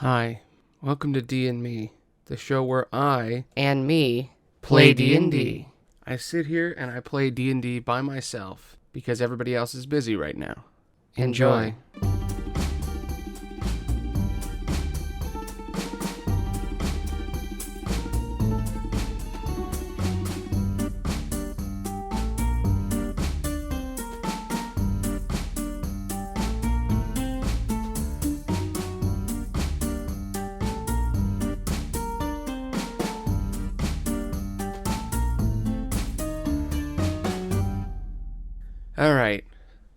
Hi, welcome to D and Me, the show where I And me play D&D. I sit here and I play D&D by myself because everybody else is busy right now. Enjoy. Alright,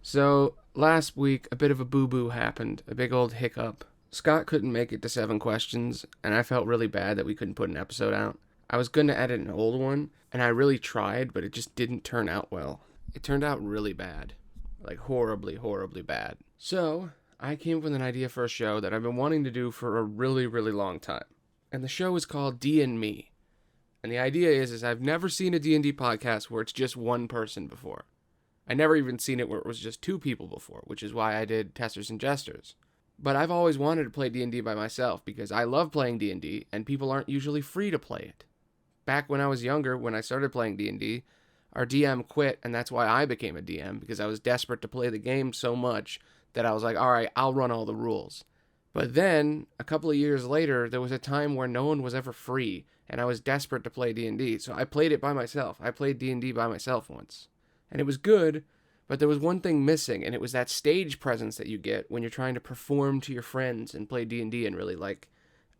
so last week a bit of a boo-boo happened, a big old hiccup. Scott couldn't make it to 7 questions, and I felt really bad that we couldn't put an episode out. I was going to edit an old one, and I really tried, but it just didn't turn out well. It turned out really bad. Like horribly, horribly bad. So, I came up with an idea for a show that I've been wanting to do for a really, really long time. And the show is called D and Me. And the idea is I've never seen a D&D podcast where it's just one person before. I never even seen it where it was just 2 people before, which is why I did Testers and Jesters. But I've always wanted to play D&D by myself because I love playing D&D and people aren't usually free to play it. Back when I was younger, when I started playing D&D, our DM quit, and that's why I became a DM, because I was desperate to play the game so much that I was like, alright, I'll run all the rules. But then, a couple of years later, there was a time where no one was ever free, and I was desperate to play D&D, so I played it by myself. I played D&D by myself once. And it was good, but there was one thing missing, and it was that stage presence that you get when you're trying to perform to your friends and play D&D and really,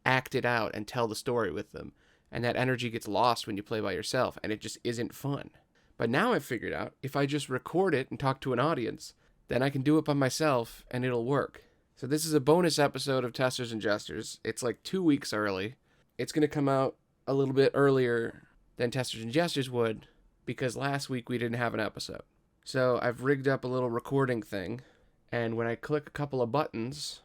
act it out and tell the story with them. And that energy gets lost when you play by yourself, and it just isn't fun. But now I've figured out, if I just record it and talk to an audience, then I can do it by myself, and it'll work. So this is a bonus episode of Testers and Jesters. It's 2 weeks early. It's going to come out a little bit earlier than Testers and Jesters would, because last week we didn't have an episode. So I've rigged up a little recording thing, and when I click a couple of buttons...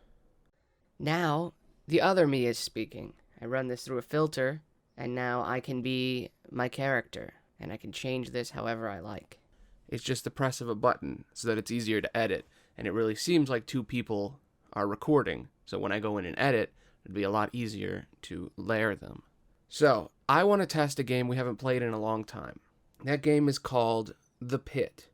Now, the other me is speaking. I run this through a filter, and now I can be my character, and I can change this however I like. It's just the press of a button so that it's easier to edit, and it really seems like 2 people are recording, so when I go in and edit, it'd be a lot easier to layer them. So, I want to test a game we haven't played in a long time. That game is called The Pit.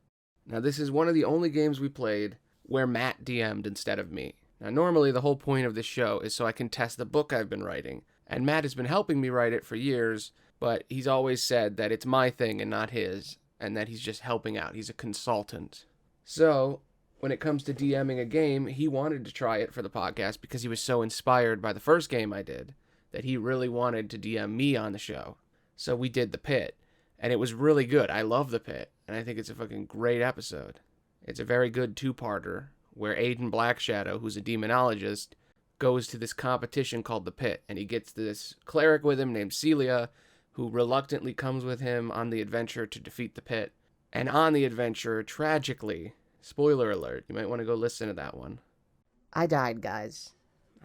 Now, this is one of the only games we played where Matt DM'd instead of me. Now, normally the whole point of this show is so I can test the book I've been writing, and Matt has been helping me write it for years, but he's always said that it's my thing and not his, and that he's just helping out. He's a consultant. So, when it comes to DMing a game, he wanted to try it for the podcast because he was so inspired by the first game I did that he really wanted to DM me on the show. So we did The Pit. And it was really good. I love The Pit, and I think it's a fucking great episode. It's a very good 2-parter, where Aiden Blackshadow, who's a demonologist, goes to this competition called The Pit, and he gets this cleric with him named Celia, who reluctantly comes with him on the adventure to defeat the Pit. And on the adventure, tragically, spoiler alert, you might want to go listen to that one. I died, guys.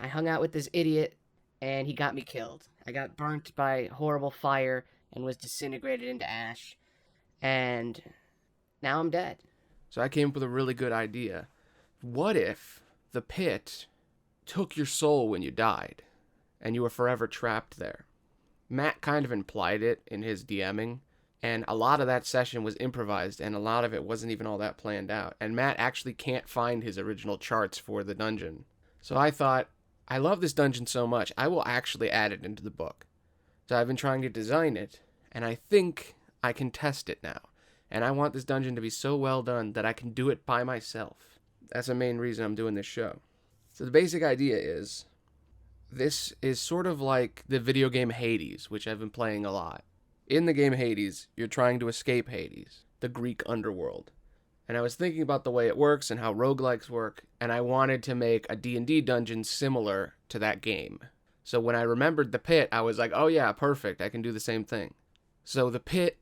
I hung out with this idiot, and he got me killed. I got burnt by horrible fire and was disintegrated into ash, and now I'm dead. So I came up with a really good idea. What if the pit took your soul when you died, and you were forever trapped there? Matt kind of implied it in his DMing, and a lot of that session was improvised, and a lot of it wasn't even all that planned out, and Matt actually can't find his original charts for the dungeon. So I thought, I love this dungeon so much, I will actually add it into the book. So I've been trying to design it, and I think I can test it now. And I want this dungeon to be so well done that I can do it by myself. That's the main reason I'm doing this show. So the basic idea is, this is sort of like the video game Hades, which I've been playing a lot. In the game Hades, you're trying to escape Hades, the Greek underworld. And I was thinking about the way it works and how roguelikes work, and I wanted to make a D&D dungeon similar to that game. So when I remembered The Pit, I was like, oh yeah, perfect, I can do the same thing. So The Pit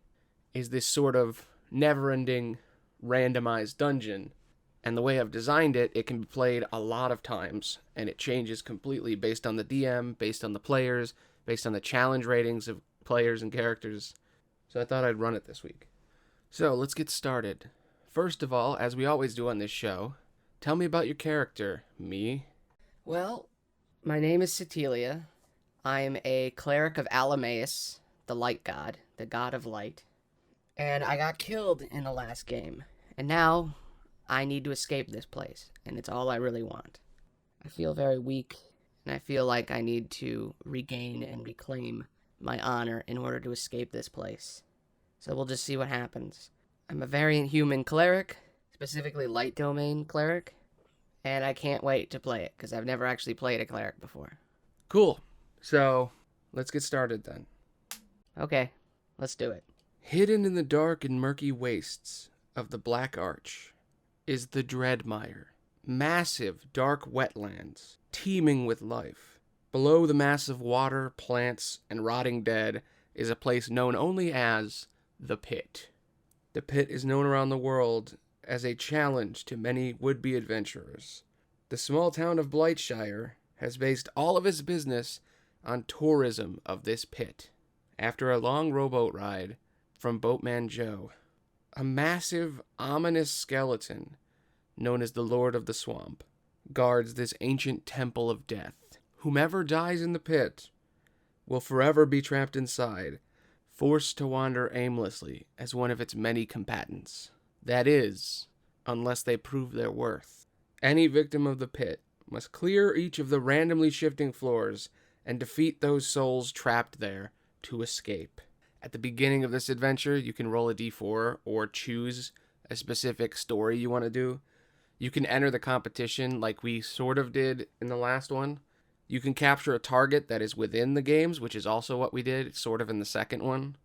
is this sort of never-ending randomized dungeon, and the way I've designed it, it can be played a lot of times, and it changes completely based on the DM, based on the players, based on the challenge ratings of players and characters. So I thought I'd run it this week. So let's get started. First of all, as we always do on this show, tell me about your character, me. Well, My name is Cetilia. I'm a cleric of Alameus, the light god, the god of light. And I got killed in the last game. And now I need to escape this place, and it's all I really want. I feel very weak, and I feel like I need to regain and reclaim my honor in order to escape this place. So we'll just see what happens. I'm a variant human cleric, specifically light domain cleric, and I can't wait to play it, because I've never actually played a cleric before. Cool. So, let's get started then. Okay, let's do it. Hidden in the dark and murky wastes of the Black Arch is the Dreadmire. Massive, dark wetlands, teeming with life. Below the mass of water, plants, and rotting dead is a place known only as the Pit. The Pit is known around the world as a challenge to many would-be adventurers. The small town of Blightshire has based all of its business on tourism of this pit. After a long rowboat ride from Boatman Joe, a massive, ominous skeleton known as the Lord of the Swamp guards this ancient temple of death. Whomever dies in the pit will forever be trapped inside, forced to wander aimlessly as one of its many combatants. That is, unless they prove their worth. Any victim of the pit must clear each of the randomly shifting floors and defeat those souls trapped there to escape. At the beginning of this adventure, you can roll a d4 or choose a specific story you want to do. You can enter the competition like we sort of did in the last one. You can capture a target that is within the games, which is also what we did sort of in the second one.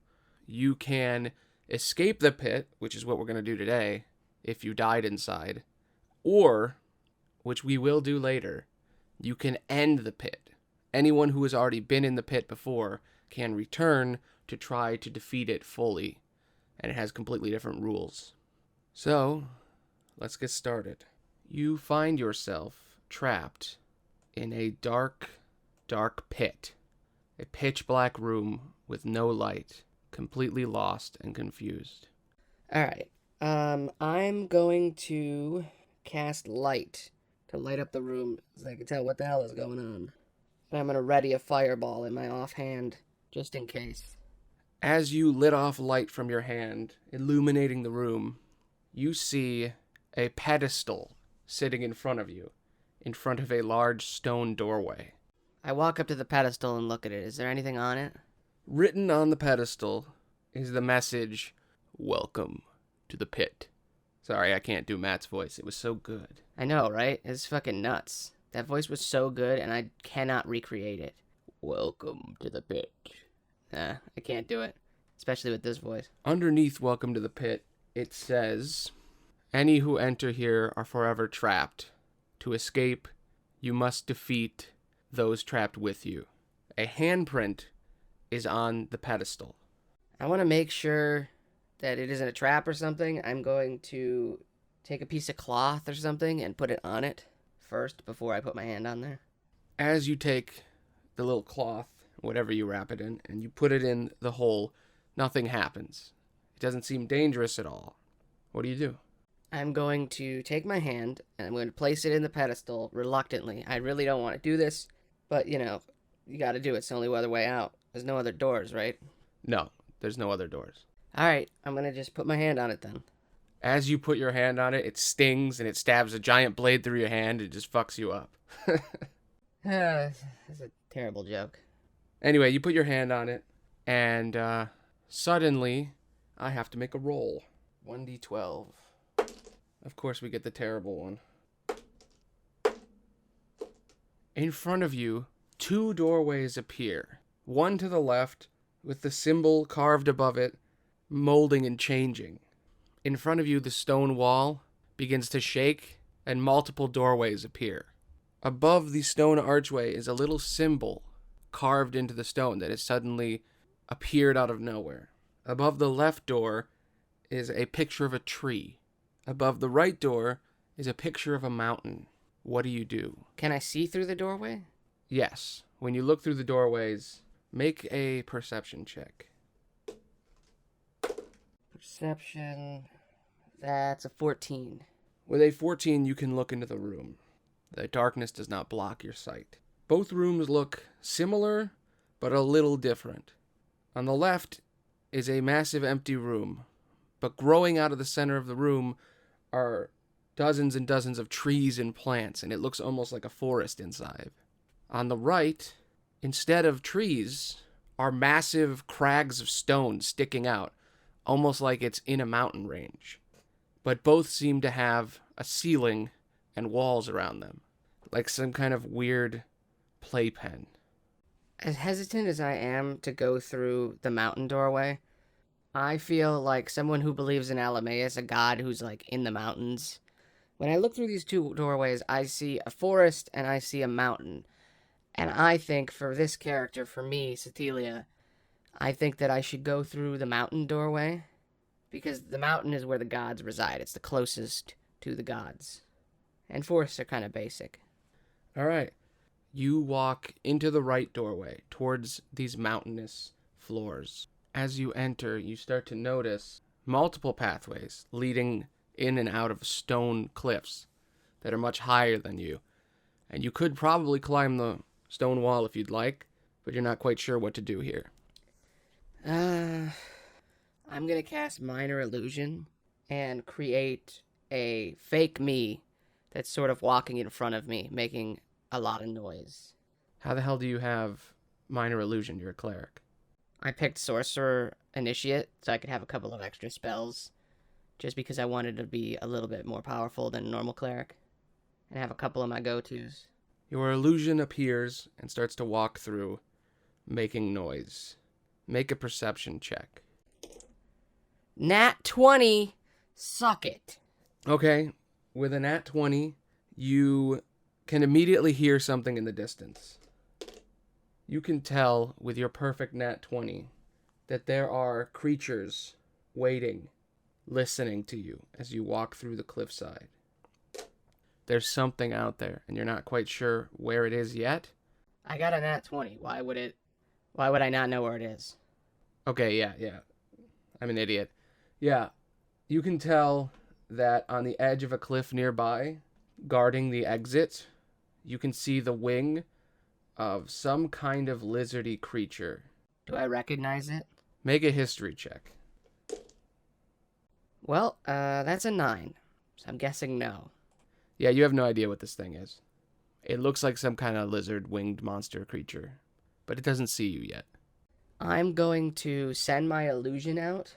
You can escape the pit, which is what we're going to do today, if you died inside. Or, which we will do later, you can end the pit. Anyone who has already been in the pit before can return to try to defeat it fully, and it has completely different rules. So, let's get started. You find yourself trapped in a dark, dark pit. A pitch black room with no light, completely lost and confused. Alright, I'm going to cast light to light up the room so I can tell what the hell is going on. And I'm going to ready a fireball in my offhand, just in case. As you lit off light from your hand, illuminating the room, you see a pedestal sitting in front of you, in front of a large stone doorway. I walk up to the pedestal and look at it. Is there anything on it? Written on the pedestal is the message, "Welcome to the pit." Sorry, I can't do Matt's voice. It was so good. I know, right? It's fucking nuts. That voice was so good, and I cannot recreate it. Welcome to the pit. I can't do it, especially with this voice. Underneath "Welcome to the pit," it says, "Any who enter here are forever trapped. To escape, you must defeat those trapped with you." A handprint is on the pedestal. I want to make sure that it isn't a trap or something. I'm going to take a piece of cloth or something and put it on it first before I put my hand on there. As you take the little cloth, whatever you wrap it in, and you put it in the hole, nothing happens. It doesn't seem dangerous at all. What do you do? I'm going to take my hand and I'm going to place it in the pedestal reluctantly. I really don't want to do this, but you got to do it. It's the only other way out. There's no other doors, right? No, there's no other doors. All right, I'm going to just put my hand on it then. As you put your hand on it, it stings and it stabs a giant blade through your hand. It just fucks you up. That's a terrible joke. Anyway, you put your hand on it, and suddenly, I have to make a roll. 1d12. Of course, we get the terrible one. In front of you, two doorways appear. One to the left, with the symbol carved above it, molding and changing. In front of you, the stone wall begins to shake, and multiple doorways appear. Above the stone archway is a little symbol carved into the stone that has suddenly appeared out of nowhere. Above the left door is a picture of a tree. Above the right door is a picture of a mountain. What do you do? Can I see through the doorway? Yes. When you look through the doorways, make a perception check. Perception. That's a 14. With a 14, you can look into the room. The darkness does not block your sight. Both rooms look similar, but a little different. On the left is a massive empty room, but growing out of the center of the room are dozens and dozens of trees and plants, and it looks almost like a forest inside. On the right, instead of trees, are massive crags of stone sticking out, almost like it's in a mountain range. But both seem to have a ceiling and walls around them, like some kind of weird playpen. As hesitant as I am to go through the mountain doorway, I feel like someone who believes in Alamaeus, a god who's like in the mountains. When I look through these two doorways, I see a forest and I see a mountain. And I think for this character, for me, Cetilia, I think that I should go through the mountain doorway because the mountain is where the gods reside. It's the closest to the gods. And forests are kind of basic. All right. You walk into the right doorway towards these mountainous floors. As you enter, you start to notice multiple pathways leading in and out of stone cliffs that are much higher than you. And you could probably climb the stone wall if you'd like, but you're not quite sure what to do here. I'm going to cast Minor Illusion and create a fake me that's sort of walking in front of me, making a lot of noise. How the hell do you have Minor Illusion? You're a cleric. I picked Sorcerer Initiate so I could have a couple of extra spells, just because I wanted to be a little bit more powerful than a normal cleric, and have a couple of my go-tos. Your illusion appears and starts to walk through, making noise. Make a perception check. Nat 20! Suck it! Okay, with a nat 20, you can immediately hear something in the distance. You can tell with your perfect nat 20 that there are creatures waiting, listening to you as you walk through the cliffside. There's something out there, and you're not quite sure where it is yet. I got a nat 20. Why would I not know where it is? Okay, yeah. I'm an idiot. Yeah, you can tell that on the edge of a cliff nearby, guarding the exit, you can see the wing of some kind of lizardy creature. Do I recognize it? Make a history check. Well, that's a 9. So I'm guessing no. Yeah, you have no idea what this thing is. It looks like some kind of lizard winged monster creature, but it doesn't see you yet. I'm going to send my illusion out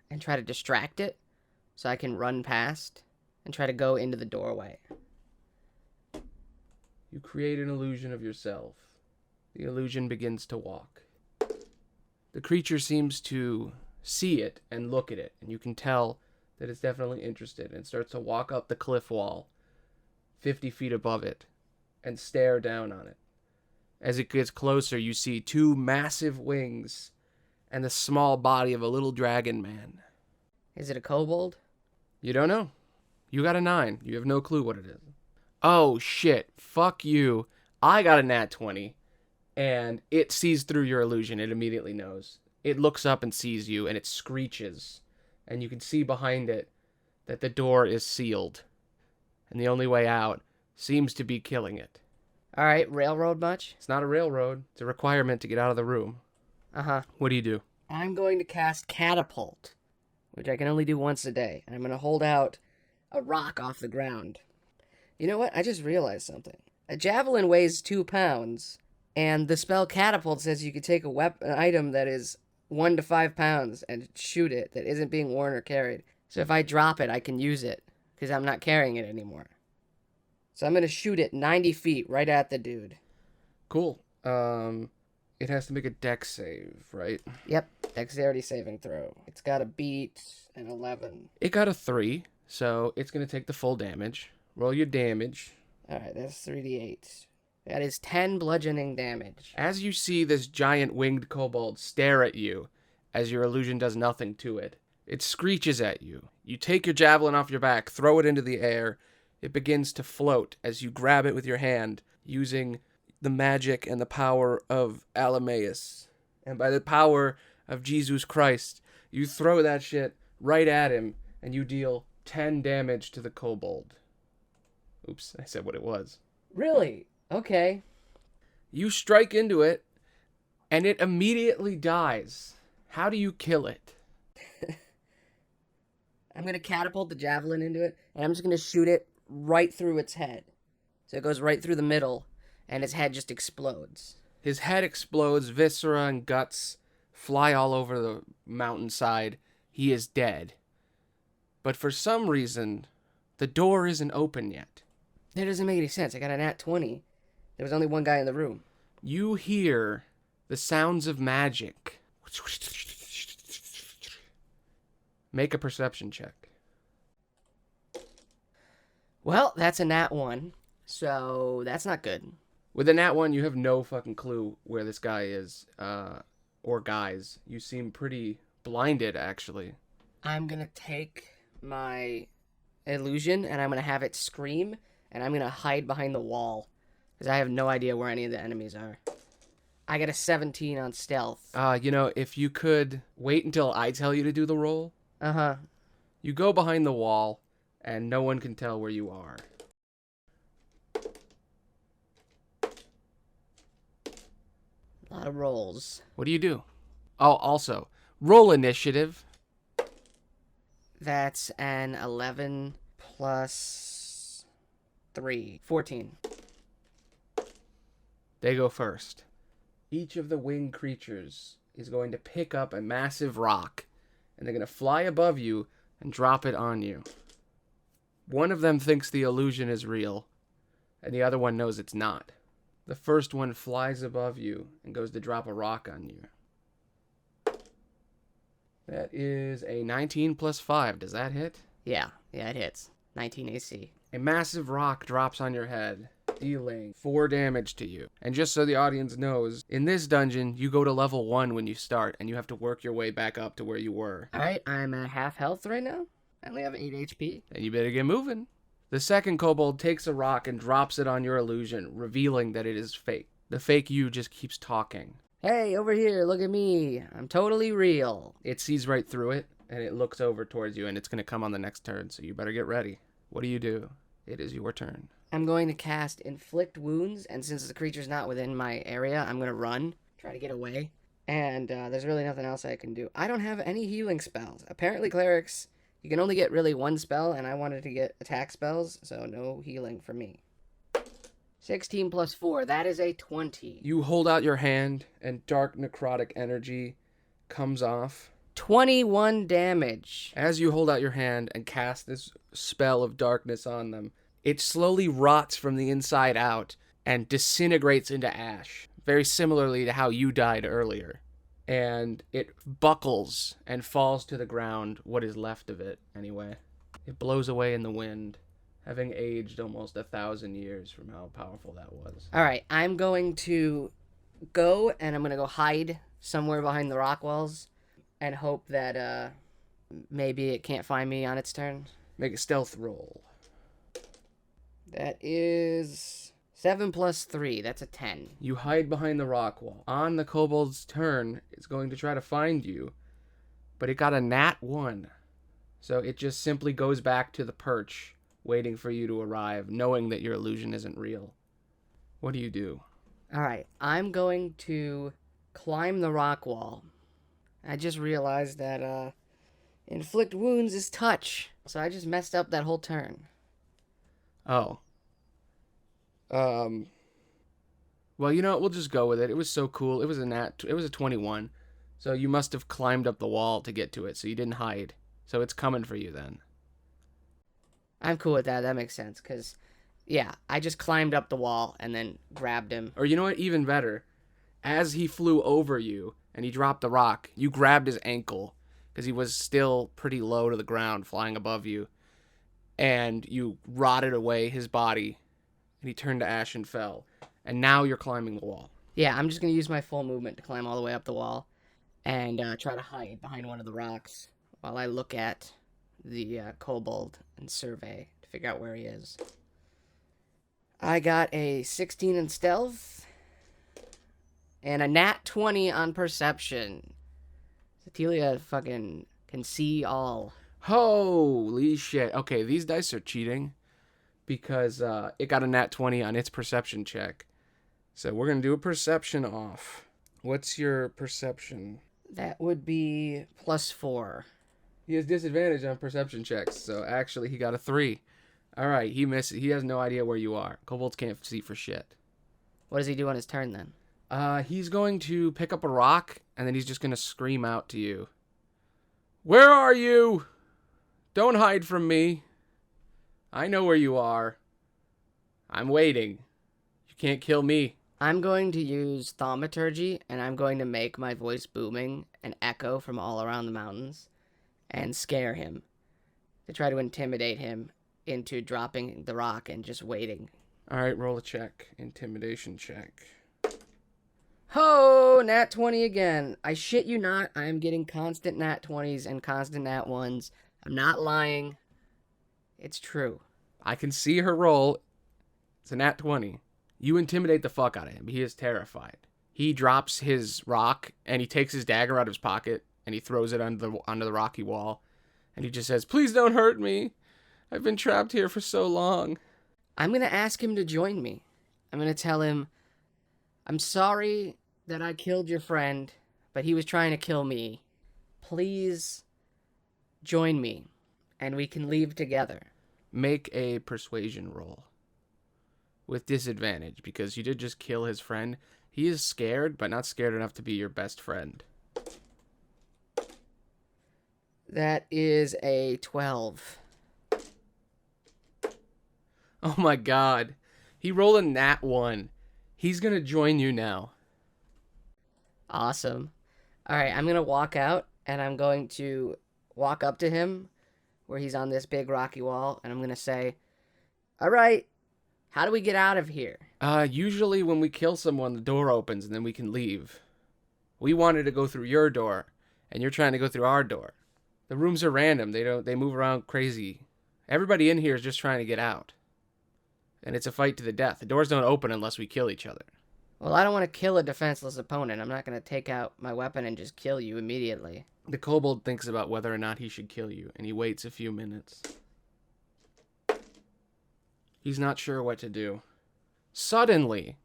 and try to distract it so I can run past and try to go into the doorway. You create an illusion of yourself. The illusion begins to walk. The creature seems to see it and look at it, and you can tell that it's definitely interested, and starts to walk up the cliff wall 50 feet above it and stare down on it. As it gets closer, you see 2 massive wings and the small body of a little dragon man. Is it a kobold? You don't know. You got a 9. You have no clue what it is. Oh, shit. Fuck you. I got a nat 20. And it sees through your illusion. It immediately knows. It looks up and sees you, and it screeches. And you can see behind it that the door is sealed. And the only way out seems to be killing it. All right, railroad much? It's not a railroad. It's a requirement to get out of the room. Uh-huh. What do you do? I'm going to cast Catapult, which I can only do once a day. And I'm going to hold out a rock off the ground. You know what? I just realized something. A javelin weighs 2 pounds, and the spell Catapult says you could take an item that is 1 to 5 pounds and shoot it that isn't being worn or carried. So if I drop it, I can use it, because I'm not carrying it anymore. So I'm going to shoot it 90 feet right at the dude. Cool. It has to make a dex save, right? Yep, dexterity saving throw. It's got to beat an 11. It got a 3, so it's going to take the full damage. Roll your damage. Alright, that's 3d8. That is 10 bludgeoning damage. As you see this giant winged kobold stare at you, as your illusion does nothing to it, it screeches at you. You take your javelin off your back, throw it into the air. It begins to float as you grab it with your hand, using the magic and the power of Alamaeus. And by the power of Jesus Christ, you throw that shit right at him, and you deal 10 damage to the kobold. Oops, I said what it was. Really? Okay. You strike into it, and it immediately dies. How do you kill it? I'm going to catapult the javelin into it, and I'm just going to shoot it right through its head. So it goes right through the middle, and its head just explodes. His head explodes, viscera and guts fly all over the mountainside. He is dead. But for some reason, the door isn't open yet. That doesn't make any sense. I got a nat 20. There was only one guy in the room. You hear the sounds of magic. Make a perception check. Well, that's a nat 1, so that's not good. With a nat 1, you have no fucking clue where this guy is, or guys. You seem pretty blinded, actually. I'm going to take my illusion, and I'm going to have it scream, and I'm going to hide behind the wall, because I have no idea where any of the enemies are. I got a 17 on stealth. If you could wait until I tell you to do the roll. Uh-huh. You go behind the wall, and no one can tell where you are. A lot of rolls. What do you do? Oh, also, roll initiative. That's an 11 plus 3. 14. They go first. Each of the winged creatures is going to pick up a massive rock, and they're going to fly above you and drop it on you. One of them thinks the illusion is real, and the other one knows it's not. The first one flies above you and goes to drop a rock on you. That is a 19 plus 5. Does that hit? Yeah, it hits. 19 AC. A massive rock drops on your head, dealing 4 damage to you. And just so the audience knows, in this dungeon, you go to level 1 when you start, and you have to work your way back up to where you were. Alright, I'm at half health right now. I only have 8 HP. And you better get moving. The second kobold takes a rock and drops it on your illusion, revealing that it is fake. The fake you just keeps talking. Hey, over here, look at me. I'm totally real. It sees right through it, and it looks over towards you, and it's going to come on the next turn, so you better get ready. What do? It is your turn. I'm going to cast Inflict Wounds, and since the creature's not within my area, I'm going to run, try to get away. And there's really nothing else I can do. I don't have any healing spells. Apparently, clerics, you can only get really one spell, and I wanted to get attack spells, so no healing for me. 16 plus 4, that is a 20. You hold out your hand, and dark necrotic energy comes off. 21 damage. As you hold out your hand and cast this spell of darkness on them, it slowly rots from the inside out and disintegrates into ash, very similarly to how you died earlier. And it buckles and falls to the ground, what is left of it, anyway. It blows away in the wind, having aged almost 1,000 years from how powerful that was. Alright, I'm going to go, and I'm going to go hide somewhere behind the rock walls, and hope that maybe it can't find me on its turn. Make a stealth roll. That is 7 plus 3. That's a 10. You hide behind the rock wall. On the kobold's turn, it's going to try to find you, but it got a nat 1. So it just simply goes back to the perch, waiting for you to arrive, knowing that your illusion isn't real. What do? Alright, I'm going to climb the rock wall. I just realized that Inflict Wounds is touch, so I just messed up that whole turn. Oh. Well, you know what? We'll just go with it. It was so cool. It was a 21. So you must have climbed up the wall to get to it, so you didn't hide. So it's coming for you then. I'm cool with that. That makes sense, because, yeah, I just climbed up the wall and then grabbed him. Or you know what? Even better. As he flew over you and he dropped the rock, you grabbed his ankle, because he was still pretty low to the ground, flying above you. And you rotted away his body, and he turned to ash and fell. And now you're climbing the wall. Yeah, I'm just going to use my full movement to climb all the way up the wall and try to hide behind one of the rocks while I look at the kobold and survey to figure out where he is. I got a 16 in stealth and a nat 20 on perception. Cetilia fucking can see all. Holy shit. Okay, these dice are cheating because it got a nat 20 on its perception check. So we're going to do a perception off. What's your perception? That would be +4. He has disadvantage on perception checks, so actually he got a 3. All right, he misses. He has no idea where you are. Kobolds can't see for shit. What does he do on his turn then? He's going to pick up a rock, and then he's just going to scream out to you. Where are you? Don't hide from me. I know where you are. I'm waiting. You can't kill me. I'm going to use thaumaturgy, and I'm going to make my voice booming and echo from all around the mountains and scare him to try to intimidate him into dropping the rock and just waiting. All right, roll a check. Intimidation check. Ho! Nat 20 again. I shit you not, I am getting constant nat 20s and constant nat 1s. I'm not lying. It's true. I can see her roll. It's a nat 20. You intimidate the fuck out of him. He is terrified. He drops his rock, and he takes his dagger out of his pocket, and he throws it onto the rocky wall. And he just says, please don't hurt me. I've been trapped here for so long. I'm going to ask him to join me. I'm going to tell him, I'm sorry that I killed your friend, but he was trying to kill me. Please join me, and we can leave together. Make a persuasion roll. With disadvantage, because you did just kill his friend. He is scared, but not scared enough to be your best friend. That is a 12. Oh my god. He rolled a nat 1. He's going to join you now. Awesome. All right, I'm going to walk out, and I'm going to walk up to him where he's on this big rocky wall, and I'm going to say, all right, how do we get out of here? Usually when we kill someone, the door opens and then we can leave. We wanted to go through your door, and you're trying to go through our door. The rooms are random. They move around crazy. Everybody in here is just trying to get out. And it's a fight to the death. The doors don't open unless we kill each other. Well, I don't want to kill a defenseless opponent. I'm not going to take out my weapon and just kill you immediately. The kobold thinks about whether or not he should kill you, and he waits a few minutes. He's not sure what to do. Suddenly,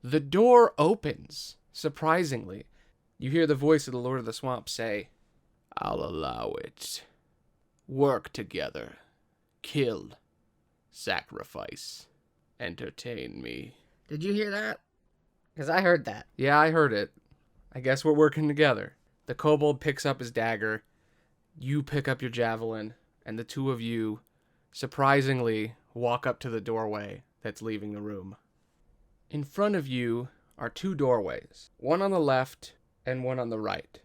the door opens, surprisingly. You hear the voice of the Lord of the Swamp say, I'll allow it. Work together. Kill. Sacrifice. Entertain me. Did you hear that? Because I heard that. Yeah, I heard it. I guess we're working together. The kobold picks up his dagger. You pick up your javelin. And the two of you, surprisingly, walk up to the doorway that's leaving the room. In front of you are two doorways. One on the left and one on the right.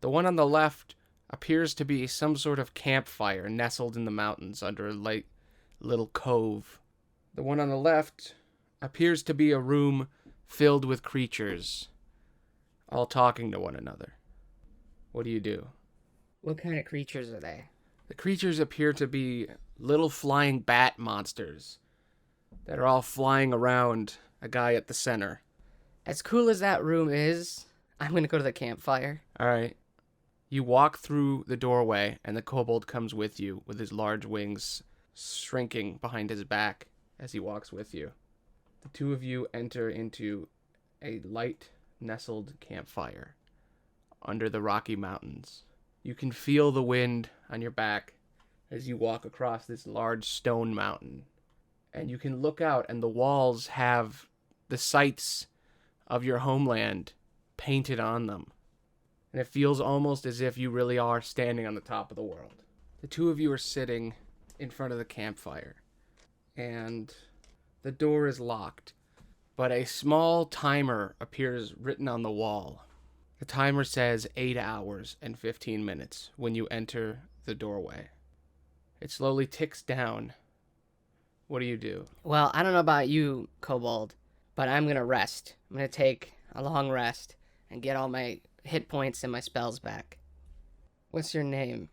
The one on the left appears to be some sort of campfire nestled in the mountains under a light little cove. The one on the left appears to be a room filled with creatures, all talking to one another. What do? What kind of creatures are they? The creatures appear to be little flying bat monsters that are all flying around a guy at the center. As cool as that room is, I'm going to go to the campfire. All right. You walk through the doorway, and the kobold comes with you with his large wings shrinking behind his back as he walks with you. The two of you enter into a light, nestled campfire under the Rocky Mountains. You can feel the wind on your back as you walk across this large stone mountain. And you can look out, and the walls have the sights of your homeland painted on them. And it feels almost as if you really are standing on the top of the world. The two of you are sitting in front of the campfire, and the door is locked, but a small timer appears written on the wall. The timer says 8 hours and 15 minutes when you enter the doorway. It slowly ticks down. What do? Well, I don't know about you, Kobold, but I'm going to rest. I'm going to take a long rest and get all my hit points and my spells back. What's your name,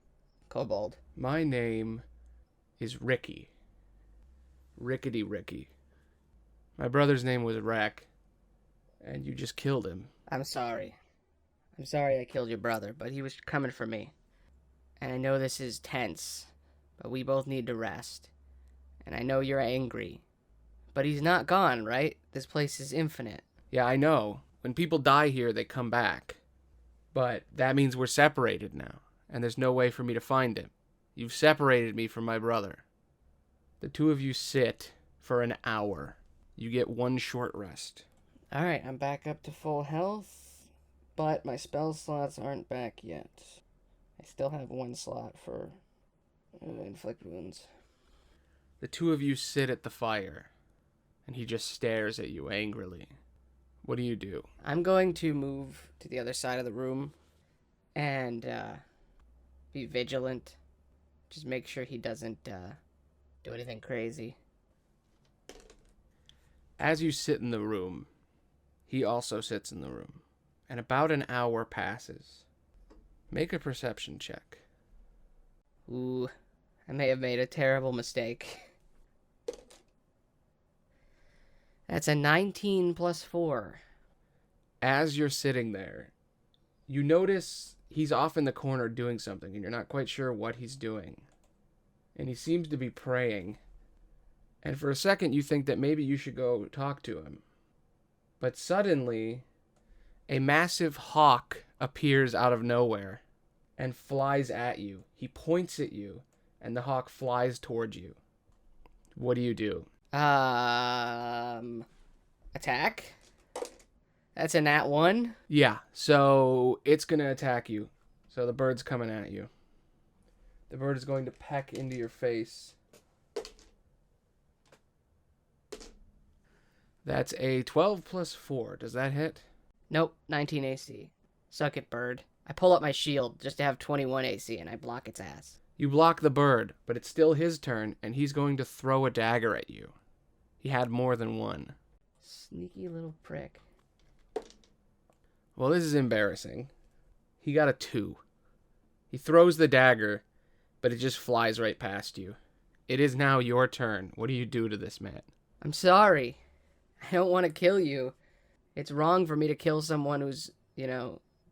Kobold? My name is Ricky. Rickety Ricky. My brother's name was Rack, and you just killed him. I'm sorry. I'm sorry I killed your brother, but he was coming for me. And I know this is tense, but we both need to rest. And I know you're angry, But he's not gone, right? This place is infinite. Yeah, I know. When people die here, they come back. But that means we're separated now, and there's no way for me to find him. You've separated me from my brother. The two of you sit for an hour. You get one short rest. Alright, I'm back up to full health, but my spell slots aren't back yet. I still have one slot for inflict wounds. The two of you sit at the fire, and he just stares at you angrily. What do? I'm going to move to the other side of the room and be vigilant. Just make sure he doesn't do anything crazy. As you sit in the room, he also sits in the room, and about an hour passes. Make a perception check. Ooh, I may have made a terrible mistake. That's a 19 plus 4. As you're sitting there, you notice he's off in the corner doing something, and you're not quite sure what he's doing. And he seems to be praying. And for a second, you think that maybe you should go talk to him. But suddenly, a massive hawk appears out of nowhere and flies at you. He points at you, and the hawk flies towards you. What do? Attack? That's a nat 1? Yeah, so it's going to attack you. So the bird's coming at you. The bird is going to peck into your face. That's a 12 plus 4. Does that hit? Nope, 19 AC. Suck it, bird. I pull up my shield just to have 21 AC, and I block its ass. You block the bird, but it's still his turn, and he's going to throw a dagger at you. He had more than one. Sneaky little prick. Well, this is embarrassing. He got a 2. He throws the dagger, but it just flies right past you. It is now your turn. What do you do to this man? I'm sorry. I don't want to kill you. It's wrong for me to kill someone who's,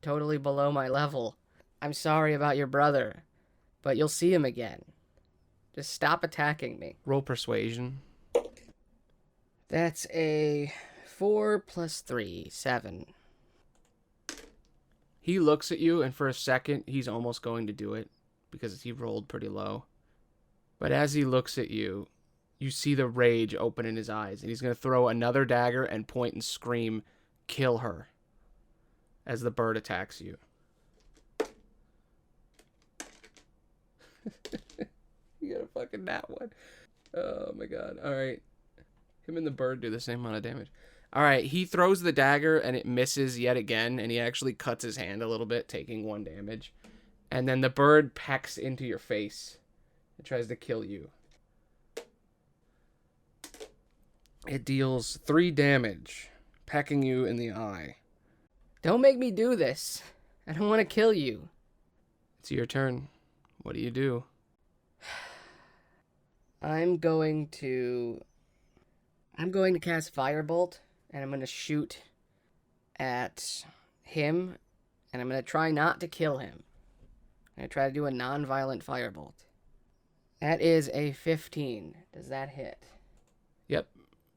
totally below my level. I'm sorry about your brother, but you'll see him again. Just stop attacking me. Roll persuasion. That's a 4 plus 3, 7. He looks at you, and for a second, he's almost going to do it, because he rolled pretty low. But as he looks at you, you see the rage open in his eyes, and he's going to throw another dagger and point and scream, "Kill her," as the bird attacks you. You got a fucking nat 1. Oh my god. Alright. Him and the bird do the same amount of damage. Alright, he throws the dagger and it misses yet again, and he actually cuts his hand a little bit, taking 1 damage. And then the bird pecks into your face. It tries to kill you. It deals 3 damage, pecking you in the eye. Don't make me do this. I don't want to kill you. It's your turn. What do? I'm going to cast Firebolt, and I'm going to shoot at him, and I'm going to try not to kill him. I'm going to try to do a non-violent Firebolt. That is a 15. Does that hit? Yep.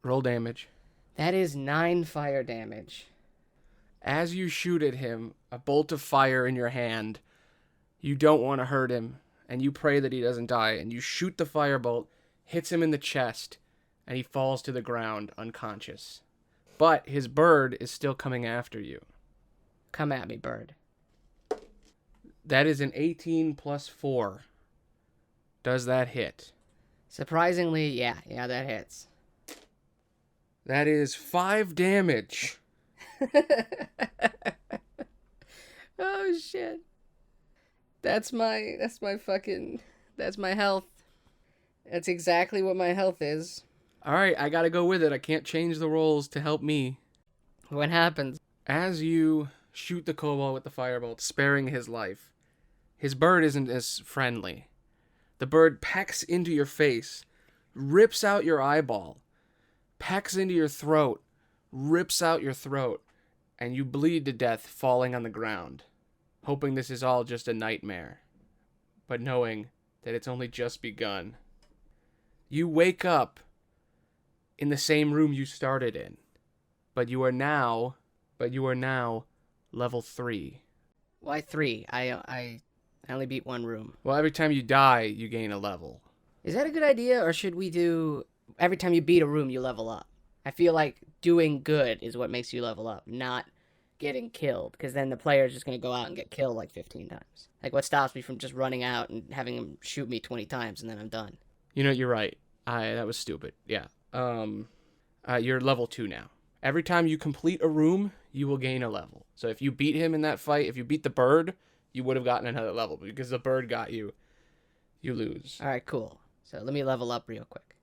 Roll damage. That is 9 fire damage. As you shoot at him, a bolt of fire in your hand, you don't want to hurt him, and you pray that he doesn't die, and you shoot the firebolt, hits him in the chest, and he falls to the ground unconscious. But his bird is still coming after you. Come at me, bird. That is an 18 plus 4. Does that hit? Surprisingly, yeah, that hits. That is 5 damage. Oh shit. That's my health. That's exactly what my health is. Alright, I gotta go with it. I can't change the rolls to help me. What happens? As you shoot the kobold with the firebolt, sparing his life, his bird isn't as friendly. The bird pecks into your face, rips out your eyeball, pecks into your throat, rips out your throat, and you bleed to death falling on the ground, hoping this is all just a nightmare, but knowing that it's only just begun. You wake up in the same room you started in. But you are now level 3. Why 3? I only beat one room. Well, every time you die, you gain a level. Is that a good idea, or should we do every time you beat a room, you level up? I feel like doing good is what makes you level up, not getting killed, because then the player is just going to go out and get killed like 15 times. Like, what stops me from just running out and having him shoot me 20 times and then I'm done? You know, you're right. That was stupid. Yeah. You're level 2 now. Every time you complete a room, you will gain a level. So if you beat him in that fight, if you beat the bird, you would have gotten another level. Because the bird got you, you lose. All right, cool. So let me level up real quick.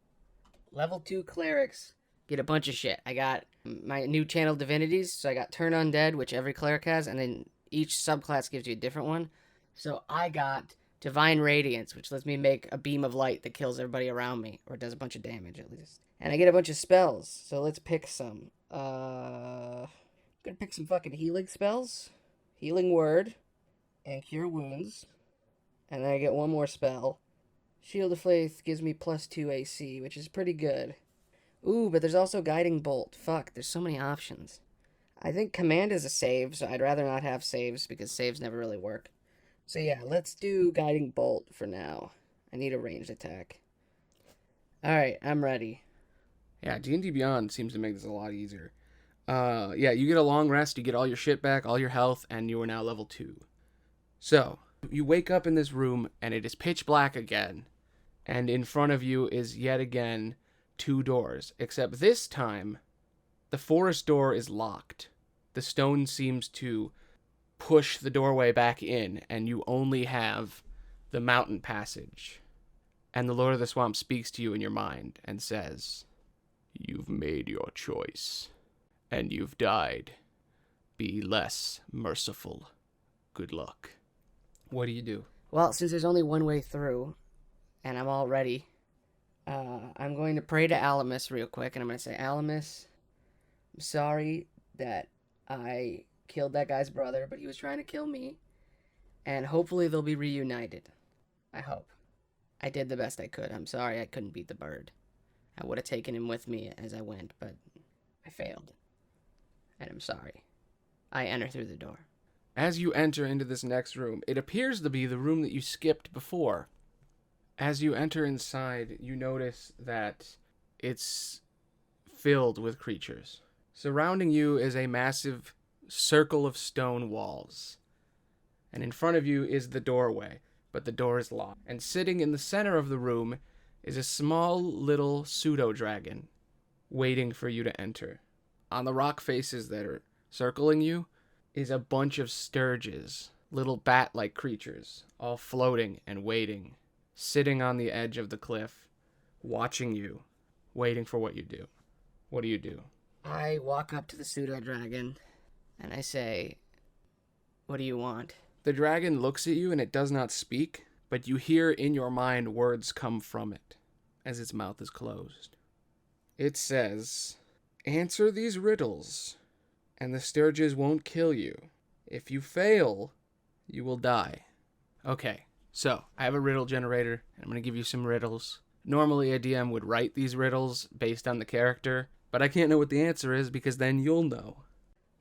Level 2 clerics get a bunch of shit. I got my new channel divinities, so I got Turn Undead, which every cleric has, and then each subclass gives you a different one. So I got Divine Radiance, which lets me make a beam of light that kills everybody around me, or does a bunch of damage at least. And I get a bunch of spells, so let's pick some. I'm gonna pick some fucking healing spells. Healing Word, and Cure Wounds. And then I get one more spell. Shield of Faith gives me +2 AC, which is pretty good. Ooh, but there's also Guiding Bolt. Fuck, there's so many options. I think Command is a save, so I'd rather not have saves, because saves never really work. So yeah, let's do Guiding Bolt for now. I need a ranged attack. Alright, I'm ready. Yeah, D&D Beyond seems to make this a lot easier. Yeah, you get a long rest, you get all your shit back, all your health, and you are now level 2. So, you wake up in this room, and it is pitch black again. And in front of you is yet again 2 doors. Except this time, the forest door is locked. The stone seems to push the doorway back in, and you only have the mountain passage. And the Lord of the Swamp speaks to you in your mind and says, "You've made your choice, and you've died. Be less merciful. Good luck." What do you do? Well, since there's only one way through, and I'm all ready, I'm going to pray to Alamus real quick, and I'm going to say, Alamus, I'm sorry that I killed that guy's brother, but he was trying to kill me, and hopefully they'll be reunited. I hope. I did the best I could. I'm sorry I couldn't beat the bird. I would have taken him with me as I went, but I failed. And I'm sorry. I enter through the door. As you enter into this next room, it appears to be the room that you skipped before. As you enter inside, you notice that it's filled with creatures. Surrounding you is a massive circle of stone walls. And in front of you is the doorway, but the door is locked. And sitting in the center of the room is a small little pseudo-dragon waiting for you to enter. On the rock faces that are circling you is a bunch of sturges, little bat-like creatures, all floating and waiting, sitting on the edge of the cliff, watching you, waiting for what you do. What do you do? I walk up to the pseudo-dragon, and I say, "What do you want?" The dragon looks at you and it does not speak, but you hear in your mind words come from it as its mouth is closed. It says, "Answer these riddles, and the sturges won't kill you. If you fail, you will die." Okay, so I have a riddle generator, and I'm going to give you some riddles. Normally a DM would write these riddles based on the character, but I can't know what the answer is because then you'll know.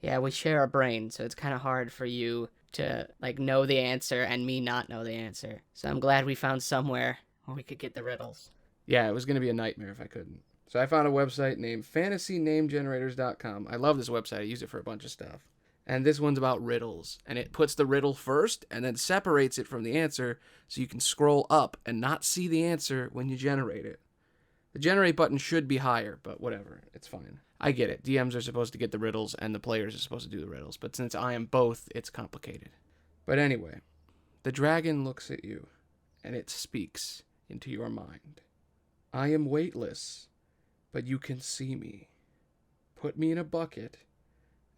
Yeah, we share a brain, so it's kind of hard for you to, know the answer and me not know the answer. So I'm glad we found somewhere where we could get the riddles. Yeah, it was going to be a nightmare if I couldn't. So I found a website named fantasynamegenerators.com. I love this website. I use it for a bunch of stuff. And this one's about riddles. And it puts the riddle first and then separates it from the answer so you can scroll up and not see the answer when you generate it. The generate button should be higher, but whatever. It's fine. I get it. DMs are supposed to get the riddles and the players are supposed to do the riddles. But since I am both, it's complicated. But anyway, the dragon looks at you and it speaks into your mind. "I am weightless, but you can see me. Put me in a bucket,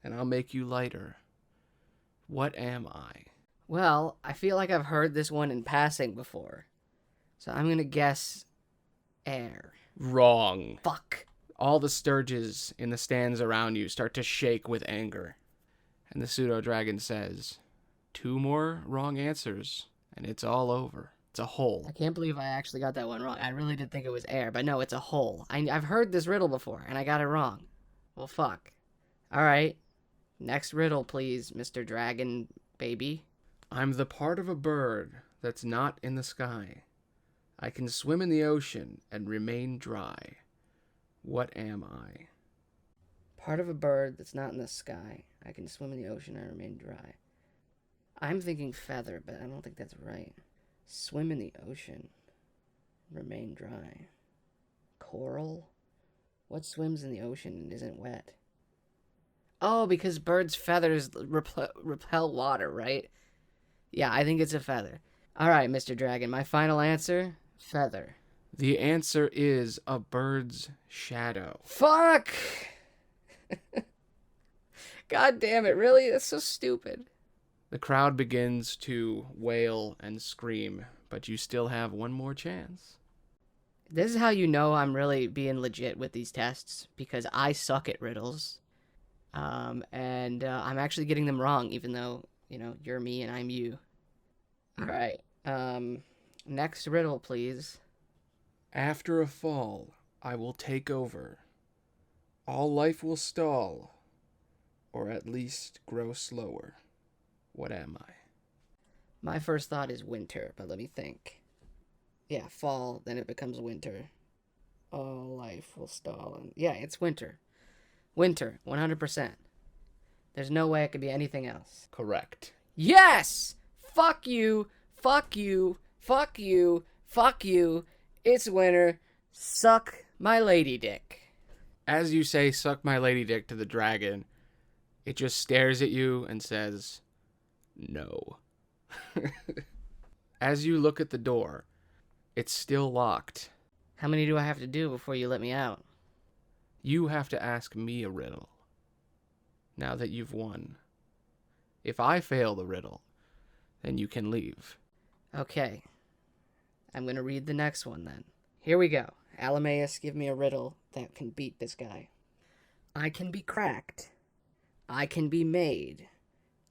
and I'll make you lighter. What am I?" Well, I feel like I've heard this one in passing before. So I'm going to guess air. Wrong. Fuck. All the sturges in the stands around you start to shake with anger. And the pseudo-dragon says, 2 more wrong answers, and it's all over. It's a hole. I can't believe I actually got that one wrong. I really did think it was air, but no, it's a hole. I've heard this riddle before, and I got it wrong. Well, fuck. All right. Next riddle, please, Mr. Dragon Baby. I'm the part of a bird that's not in the sky. I can swim in the ocean and remain dry. What am I? Part of a bird that's not in the sky. I can swim in the ocean and remain dry. I'm thinking feather, but I don't think that's right. Swim in the ocean. Remain dry. Coral? What swims in the ocean and isn't wet? Oh, because birds' feathers repel water, right? Yeah, I think it's a feather. All right, Mr. Dragon, my final answer, feather. The answer is a bird's shadow. Fuck! God damn it, really? That's so stupid. The crowd begins to wail and scream, but you still have one more chance. This is how you know I'm really being legit with these tests, because I suck at riddles. And I'm actually getting them wrong, even though, you know, you're me and I'm you. All right. Next riddle, please. After a fall, I will take over. All life will stall, or at least grow slower. What am I? My first thought is winter, but let me think. Yeah, fall, then it becomes winter. All life will stall. Yeah, it's winter. Winter, 100%. There's no way it could be anything else. Correct. Yes! Fuck you, fuck you, fuck you, fuck you. It's winter. Suck my lady dick. As you say, suck my lady dick to the dragon, it just stares at you and says, no. As you look at the door, it's still locked. How many do I have to do before you let me out? You have to ask me a riddle. Now that you've won. If I fail the riddle, then you can leave. Okay. I'm going to read the next one then. Here we go. Alamaeus, give me a riddle that can beat this guy. I can be cracked. I can be made.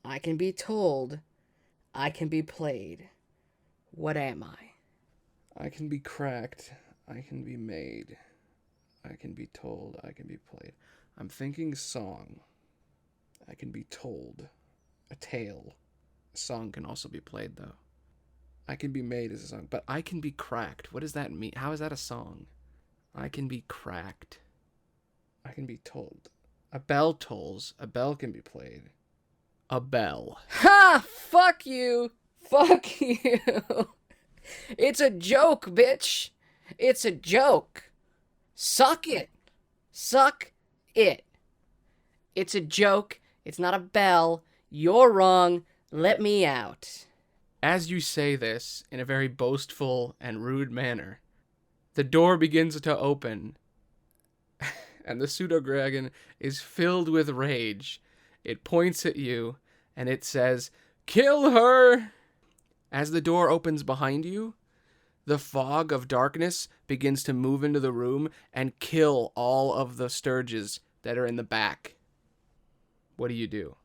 I can be told. I can be played. What am I? I can be cracked. I can be made. I can be told. I can be played. I'm thinking song. I can be told. A tale. A song can also be played, though. I can be made as a song, but I can be cracked. What does that mean? How is that a song? I can be cracked. I can be told. A bell tolls. A bell can be played. A bell. Ha! Fuck you! Fuck you! It's a joke, bitch! It's a joke! Suck it! Suck it! It's a joke. It's not a bell. You're wrong. Let me out. As you say this, in a very boastful and rude manner, the door begins to open, and the pseudo-dragon is filled with rage. It points at you, and it says, "Kill her!" As the door opens behind you, the fog of darkness begins to move into the room and kill all of the Sturges that are in the back. What do?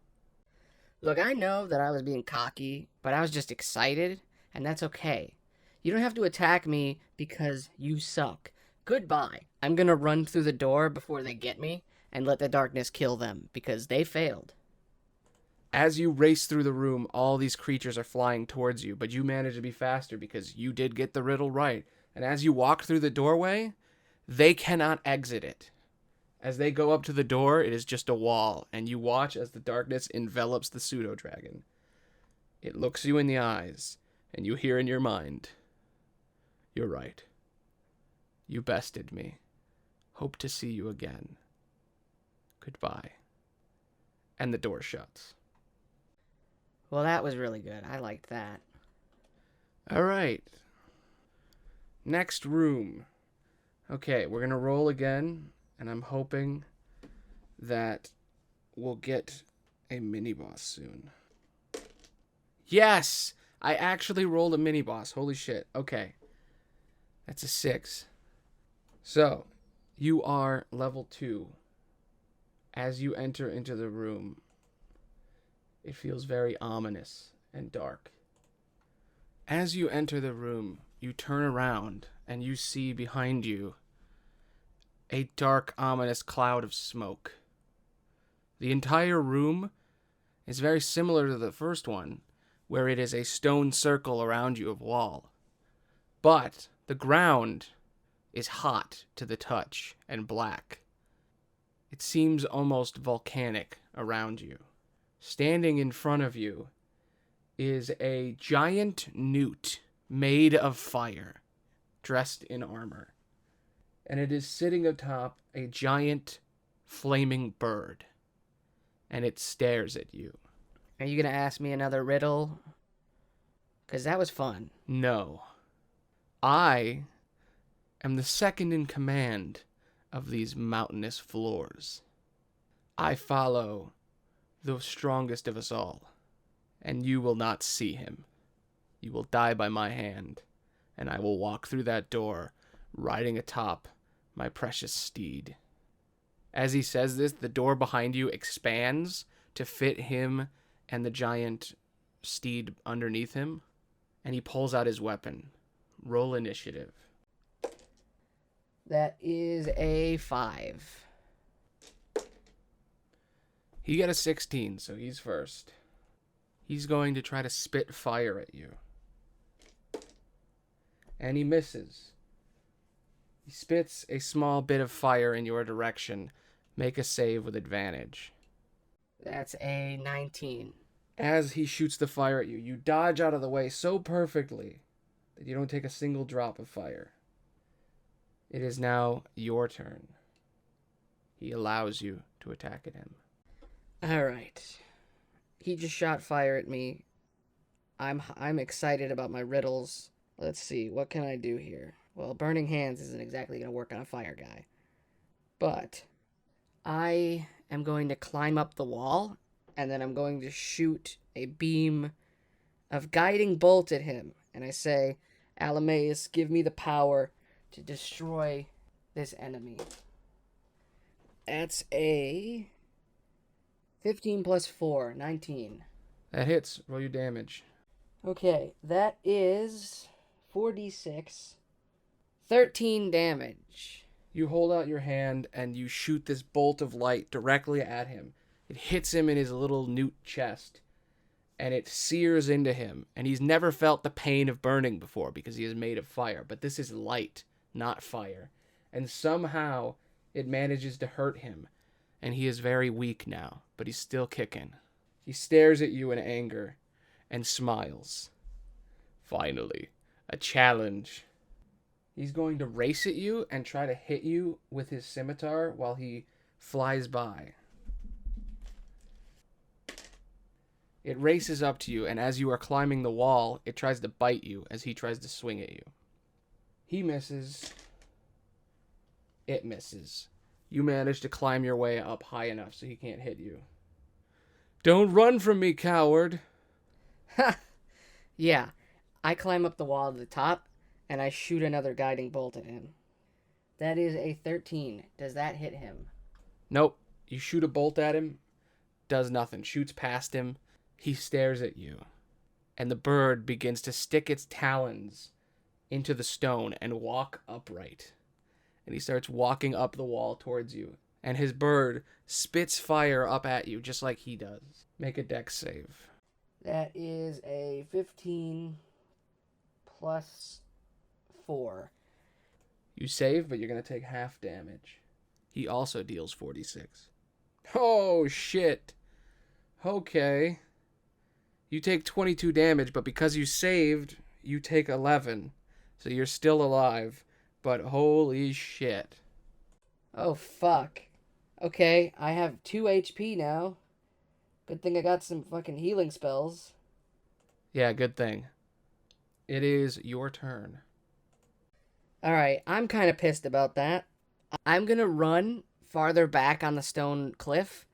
Look, I know that I was being cocky, but I was just excited, and that's okay. You don't have to attack me because you suck. Goodbye. I'm gonna run through the door before they get me and let the darkness kill them because they failed. As you race through the room, all these creatures are flying towards you, but you manage to be faster because you did get the riddle right. And as you walk through the doorway, they cannot exit it. As they go up to the door, it is just a wall, and you watch as the darkness envelops the pseudo-dragon. It looks you in the eyes, and you hear in your mind, "You're right. You bested me. Hope to see you again. Goodbye." And the door shuts. Well, that was really good. I liked that. All right. Next room. Okay, we're going to roll again, and I'm hoping that we'll get a mini-boss soon. Yes! I actually rolled a mini-boss. Holy shit. Okay. That's a 6. So, you are level 2. As you enter into the room, it feels very ominous and dark. As you enter the room, you turn around and you see behind you a dark, ominous cloud of smoke. The entire room is very similar to the first one, where it is a stone circle around you of wall. But the ground is hot to the touch and black. It seems almost volcanic around you. Standing in front of you is a giant newt made of fire, dressed in armor. And it is sitting atop a giant flaming bird. And it stares at you. Are you going to ask me another riddle? Because that was fun. No. I am the second in command of these mountainous floors. I follow the strongest of us all, and you will not see him. You will die by my hand, and I will walk through that door, riding atop my precious steed. As he says this, the door behind you expands to fit him and the giant steed underneath him, and he pulls out his weapon. Roll initiative. That is a 5. He got a 16, so he's first. He's going to try to spit fire at you. And he misses. He spits a small bit of fire in your direction. Make a save with advantage. That's a 19. As he shoots the fire at you, you dodge out of the way so perfectly that you don't take a single drop of fire. It is now your turn. He allows you to attack at him. All right. He just shot fire at me. I'm excited about my riddles. Let's see, what can I do here? Well, burning hands isn't exactly going to work on a fire guy. But I am going to climb up the wall, and then I'm going to shoot a beam of guiding bolt at him. And I say, Alameus, give me the power to destroy this enemy. That's a 15 plus 4, 19. That hits. Roll your damage. Okay, that is 4d6, 13 damage. You hold out your hand and you shoot this bolt of light directly at him. It hits him in his little newt chest, and it sears into him. And he's never felt the pain of burning before because he is made of fire. But this is light, not fire. And somehow it manages to hurt him. And he is very weak now, but he's still kicking. He stares at you in anger and smiles. Finally, a challenge. He's going to race at you and try to hit you with his scimitar while he flies by. It races up to you, and as you are climbing the wall, it tries to bite you as he tries to swing at you. He misses. It misses. You manage to climb your way up high enough so he can't hit you. Don't run from me, coward. Ha! Yeah, I climb up the wall to the top, and I shoot another guiding bolt at him. That is a 13. Does that hit him? Nope. You shoot a bolt at him, does nothing. Shoots past him. He stares at you. And the bird begins to stick its talons into the stone and walk upright. And he starts walking up the wall towards you. And his bird spits fire up at you just like he does. Make a dex save. That is a 15 plus 4. You save, but you're going to take half damage. He also deals 46. Oh, shit. Okay. You take 22 damage, but because you saved, you take 11. So you're still alive, but holy shit. Oh, fuck. Okay, I have 2 HP now. Good thing I got some fucking healing spells. Yeah, good thing. It is your turn. Alright, I'm kind of pissed about that. I'm gonna run farther back on the stone cliff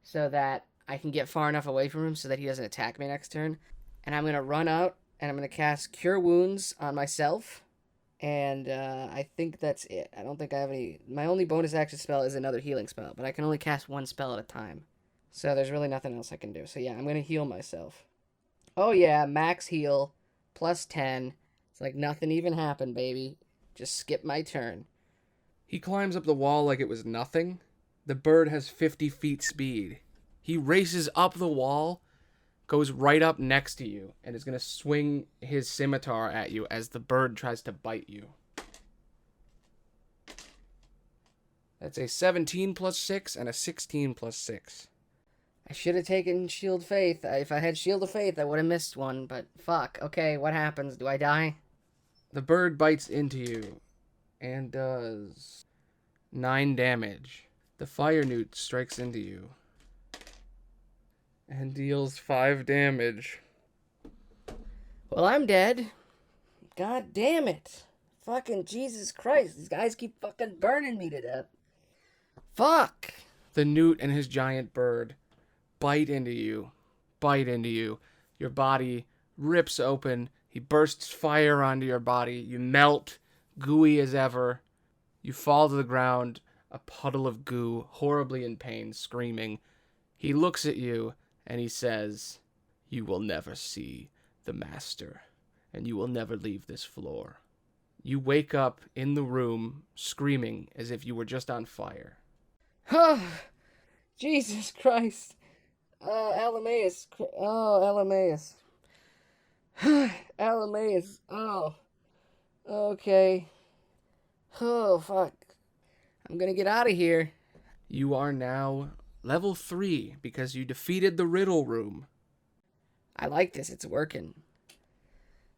so that I can get far enough away from him so that he doesn't attack me next turn. And I'm gonna run out and I'm gonna cast Cure Wounds on myself. And I think that's it. I don't think I have any... My only bonus action spell is another healing spell, but I can only cast one spell at a time. So there's really nothing else I can do. So yeah, I'm going to heal myself. Oh yeah, max heal plus 10. It's like nothing even happened, baby. Just skip my turn. He climbs up the wall like it was nothing. The bird has 50 feet speed. He races up the wall, goes right up next to you, and is going to swing his scimitar at you as the bird tries to bite you. That's a 17 plus 6 and a 16 plus 6. I should have taken Shield of Faith. If I had Shield of Faith, I would have missed one, but fuck. Okay, what happens? Do I die? The bird bites into you and does 9 damage. The fire newt strikes into you and deals 5 damage. Well, I'm dead. God damn it. Fucking Jesus Christ. These guys keep fucking burning me to death. Fuck. The newt and his giant bird bite into you. Your body rips open. He bursts fire onto your body. You melt, gooey as ever. You fall to the ground, a puddle of goo, horribly in pain, screaming. He looks at you and he says, "You will never see the master, and you will never leave this floor." You wake up in the room, screaming as if you were just on fire. Oh, Jesus Christ. Alamaeus. Oh, Alamaeus. Alamaeus. Oh. Okay. Oh, fuck. I'm gonna get out of here. You are now level 3 because you defeated the riddle room. I like this. It's working.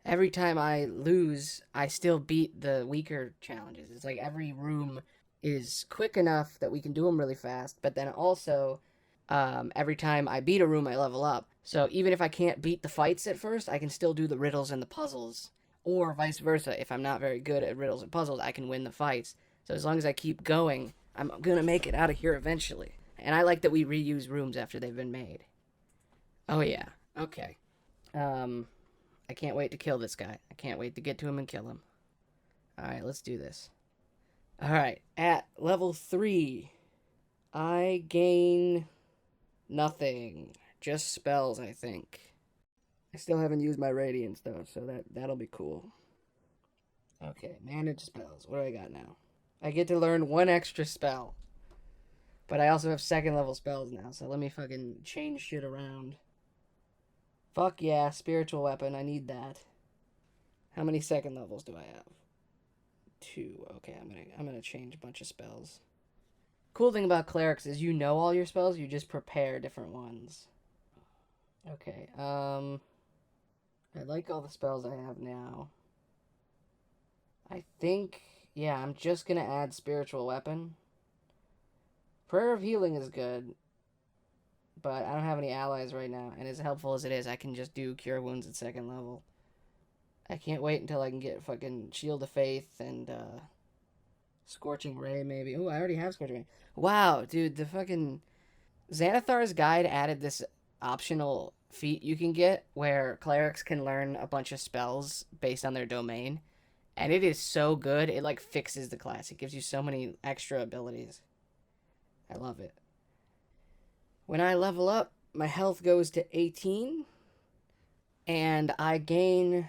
Every time I lose, I still beat the weaker challenges. It's like every room is quick enough that we can do them really fast, but then also every time I beat a room, I level up. So even if I can't beat the fights at first, I can still do the riddles and the puzzles. Or vice versa. If I'm not very good at riddles and puzzles, I can win the fights. So as long as I keep going, I'm going to make it out of here eventually. And I like that we reuse rooms after they've been made. Oh, yeah. Okay. I can't wait to kill this guy. I can't wait to get to him and kill him. Alright, let's do this. Alright, at level 3, I gain nothing. Just spells, I think. I still haven't used my Radiance, though, so that'll be cool. Okay, manage spells. What do I got now? I get to learn 1 extra spell. But I also have 2nd level spells now, so let me fucking change shit around. Fuck yeah, spiritual weapon, I need that. How many 2nd levels do I have? 2. Okay, I'm gonna change a bunch of spells. Cool thing about clerics is you know all your spells, you just prepare different ones. Okay, I like all the spells I have now. I think, yeah, I'm just gonna add spiritual weapon. Prayer of Healing is good, but I don't have any allies right now, and as helpful as it is, I can just do Cure Wounds at 2nd level. I can't wait until I can get fucking Shield of Faith and, Scorching Ray, maybe. Oh, I already have Scorching Ray. Wow, dude, the fucking... Xanathar's Guide added this optional feat you can get where clerics can learn a bunch of spells based on their domain, and it is so good, it, like, fixes the class. It gives you so many extra abilities. I love it. When I level up, my health goes to 18, and I gain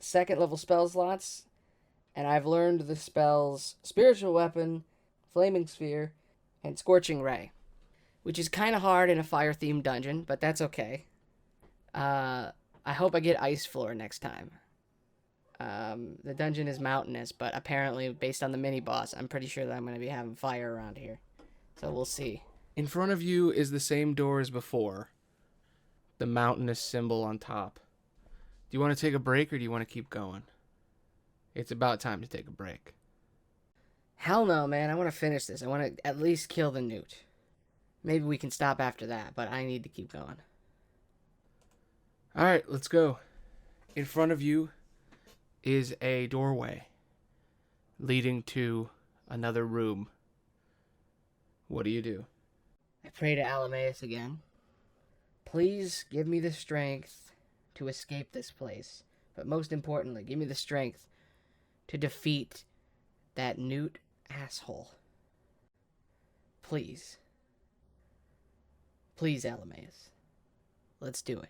2nd level spell slots, and I've learned the spells Spiritual Weapon, Flaming Sphere, and Scorching Ray, which is kind of hard in a fire-themed dungeon, but that's okay. I hope I get Ice Floor next time. The dungeon is mountainous, but apparently, based on the mini-boss, I'm pretty sure that I'm going to be having fire around here. So we'll see. In front of you is the same door as before. The mountainous symbol on top. Do you want to take a break or do you want to keep going? It's about time to take a break. Hell no, man. I want to finish this. I want to at least kill the newt. Maybe we can stop after that, but I need to keep going. Alright, let's go. In front of you is a doorway leading to another room. What do you do? I pray to Alamaeus again. Please give me the strength to escape this place. But most importantly, give me the strength to defeat that newt asshole. Please. Please, Alamaeus. Let's do it.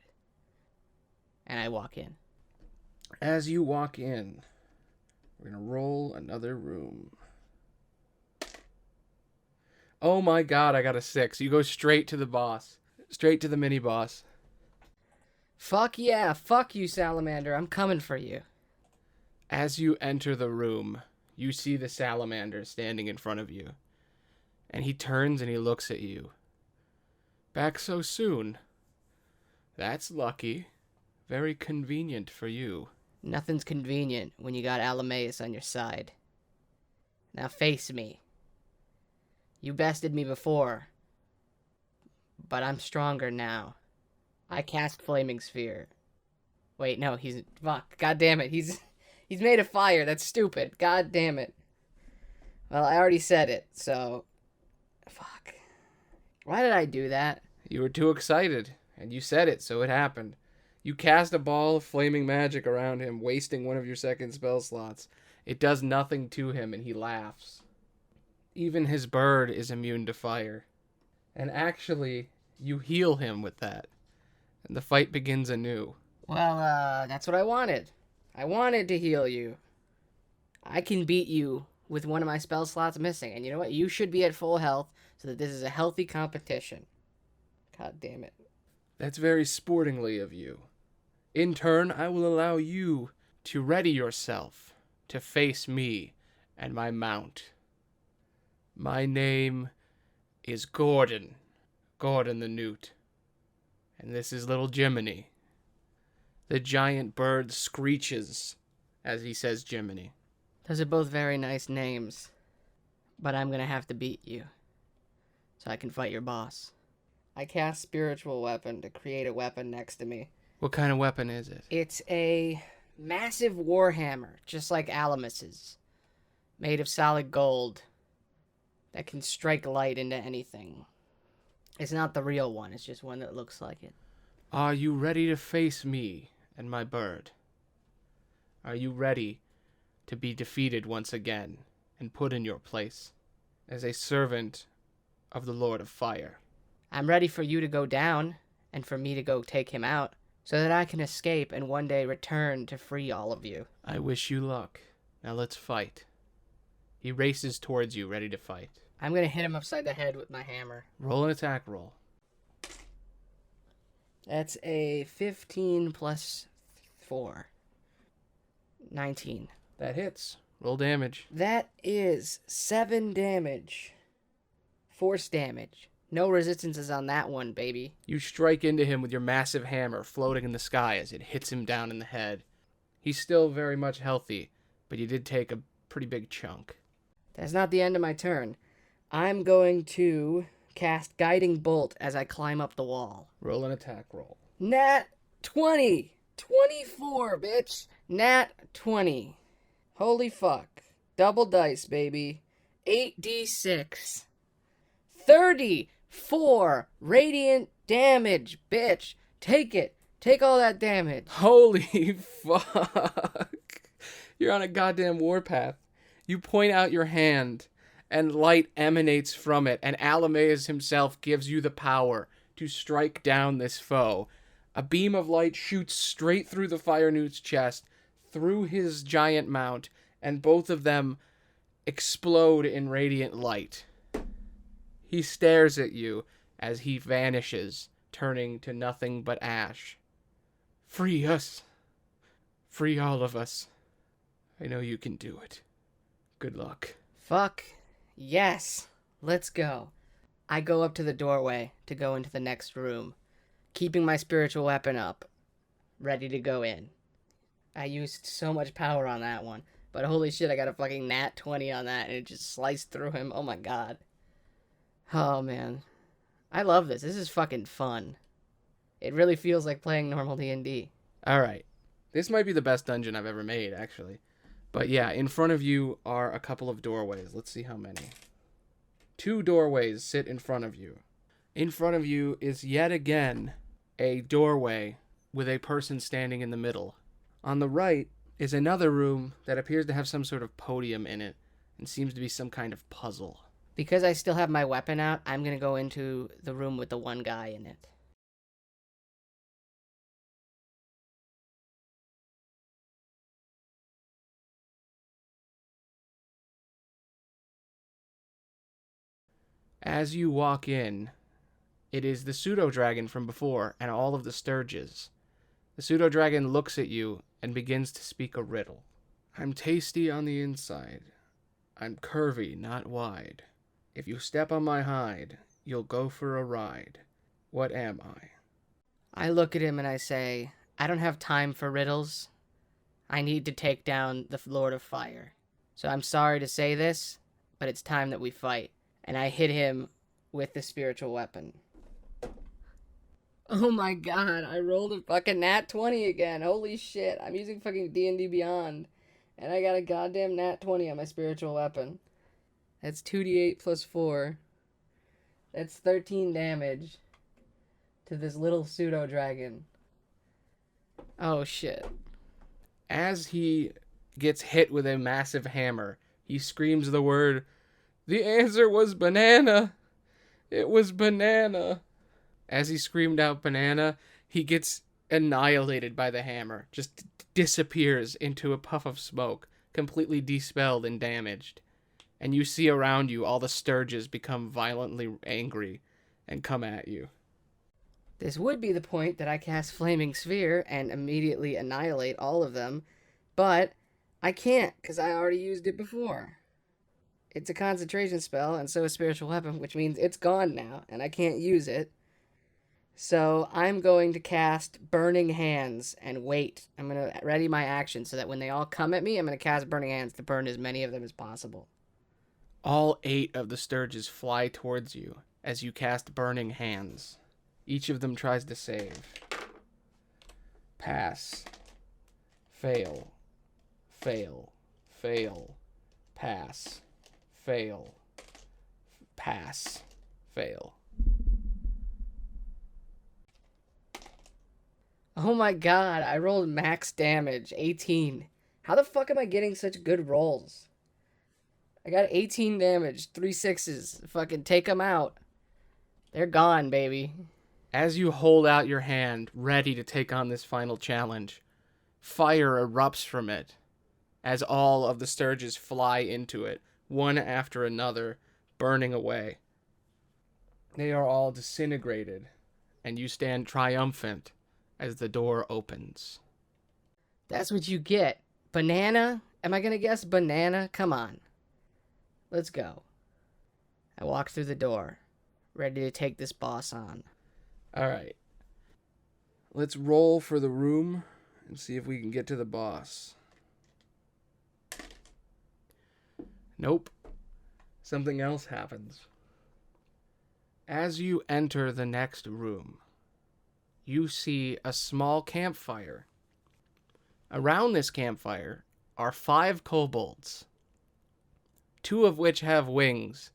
And I walk in. As you walk in, we're going to roll another room. Oh my god, I got a 6. You go straight to the boss. Straight to the mini boss. Fuck yeah, fuck you, Salamander. I'm coming for you. As you enter the room, you see the salamander standing in front of you. And he turns and he looks at you. Back so soon? That's lucky. Very convenient for you. Nothing's convenient when you got Alameus on your side. Now face me. You bested me before, but I'm stronger now. I cast Flaming Sphere. Wait, no, fuck. God damn it. He's made of fire. That's stupid. God damn it. Well, I already said it, so fuck. Why did I do that? You were too excited, and you said it, so it happened. You cast a ball of flaming magic around him, wasting one of your second spell slots. It does nothing to him, and he laughs. Even his bird is immune to fire. And actually, you heal him with that. And the fight begins anew. Well, that's what I wanted. I wanted to heal you. I can beat you with one of my spell slots missing. And you know what? You should be at full health so that this is a healthy competition. God damn it. That's very sportingly of you. In turn, I will allow you to ready yourself to face me and my mount. My name is Gordon. Gordon the Newt. And this is little Jiminy. The giant bird screeches as he says Jiminy. Those are both very nice names. But I'm gonna have to beat you. So I can fight your boss. I cast Spiritual Weapon to create a weapon next to me. What kind of weapon is it? It's a massive warhammer, just like Alamus's. Made of solid gold. That can strike light into anything. It's not the real one, it's just one that looks like it. Are you ready to face me and my bird? Are you ready to be defeated once again and put in your place as a servant of the Lord of Fire? I'm ready for you to go down and for me to go take him out so that I can escape and one day return to free all of you. I wish you luck. Now let's fight. He races towards you, ready to fight. I'm gonna hit him upside the head with my hammer. Roll an attack roll. That's a 15 plus 4. 19. That hits. Roll damage. That is 7 damage. Force damage. No resistances on that one, baby. You strike into him with your massive hammer floating in the sky as it hits him down in the head. He's still very much healthy, but you did take a pretty big chunk. That's not the end of my turn. I'm going to cast Guiding Bolt as I climb up the wall. Roll an attack roll. Nat 20. 24, bitch. Nat 20. Holy fuck. Double dice, baby. 8d6. 34 radiant damage, bitch. Take it. Take all that damage. Holy fuck. You're on a goddamn warpath. You point out your hand, and light emanates from it, and Alameus himself gives you the power to strike down this foe. A beam of light shoots straight through the Fire Newt's chest, through his giant mount, and both of them explode in radiant light. He stares at you as he vanishes, turning to nothing but ash. Free us. Free all of us. I know you can do it. Good luck. Fuck. Yes. Let's go. I go up to the doorway to go into the next room, keeping my spiritual weapon up, ready to go in. I used so much power on that one, but holy shit, I got a fucking nat 20 on that, and it just sliced through him. Oh my god. Oh man. I love this. This is fucking fun. It really feels like playing normal D&D. Alright. This might be the best dungeon I've ever made, actually. But yeah, in front of you are a couple of doorways. Let's see how many. 2 doorways sit in front of you. In front of you is yet again a doorway with a person standing in the middle. On the right is another room that appears to have some sort of podium in it and seems to be some kind of puzzle. Because I still have my weapon out, I'm gonna go into the room with the one guy in it. As you walk in, it is the pseudo-dragon from before and all of the Sturges. The pseudo-dragon looks at you and begins to speak a riddle. I'm tasty on the inside. I'm curvy, not wide. If you step on my hide, you'll go for a ride. What am I? I look at him and I say, I don't have time for riddles. I need to take down the Lord of Fire. So I'm sorry to say this, but it's time that we fight. And I hit him with the spiritual weapon. Oh my god, I rolled a fucking nat 20 again. Holy shit, I'm using fucking D&D Beyond. And I got a goddamn nat 20 on my spiritual weapon. That's 2d8 plus 4. That's 13 damage to this little pseudo-dragon. Oh shit. As he gets hit with a massive hammer, he screams the word, "The answer was banana! It was banana!" As he screamed out banana, he gets annihilated by the hammer, just disappears into a puff of smoke, completely dispelled and damaged. And you see around you all the Sturges become violently angry and come at you. This would be the point that I cast Flaming Sphere and immediately annihilate all of them, but I can't because I already used it before. It's a concentration spell and so a spiritual weapon, which means it's gone now and I can't use it. So I'm going to cast Burning Hands and wait. I'm going to ready my action so that when they all come at me, I'm going to cast Burning Hands to burn as many of them as possible. All 8 of the Sturges fly towards you as you cast Burning Hands. Each of them tries to save. Pass. Fail. Fail. Fail. Pass. Fail. Pass. Fail. Oh my god, I rolled max damage, 18. How the fuck am I getting such good rolls? I got 18 damage, 3 sixes. Fucking take them out. They're gone, baby. As you hold out your hand, ready to take on this final challenge, fire erupts from it as all of the Sturges fly into it, one after another, burning away. They are all disintegrated, and you stand triumphant as the door opens. That's what you get. Banana? Am I gonna guess banana? Come on. Let's go. I walk through the door, ready to take this boss on. Alright. Let's roll for the room and see if we can get to the boss. Nope. Something else happens. As you enter the next room, you see a small campfire. Around this campfire are 5 kobolds, 2 of which have wings,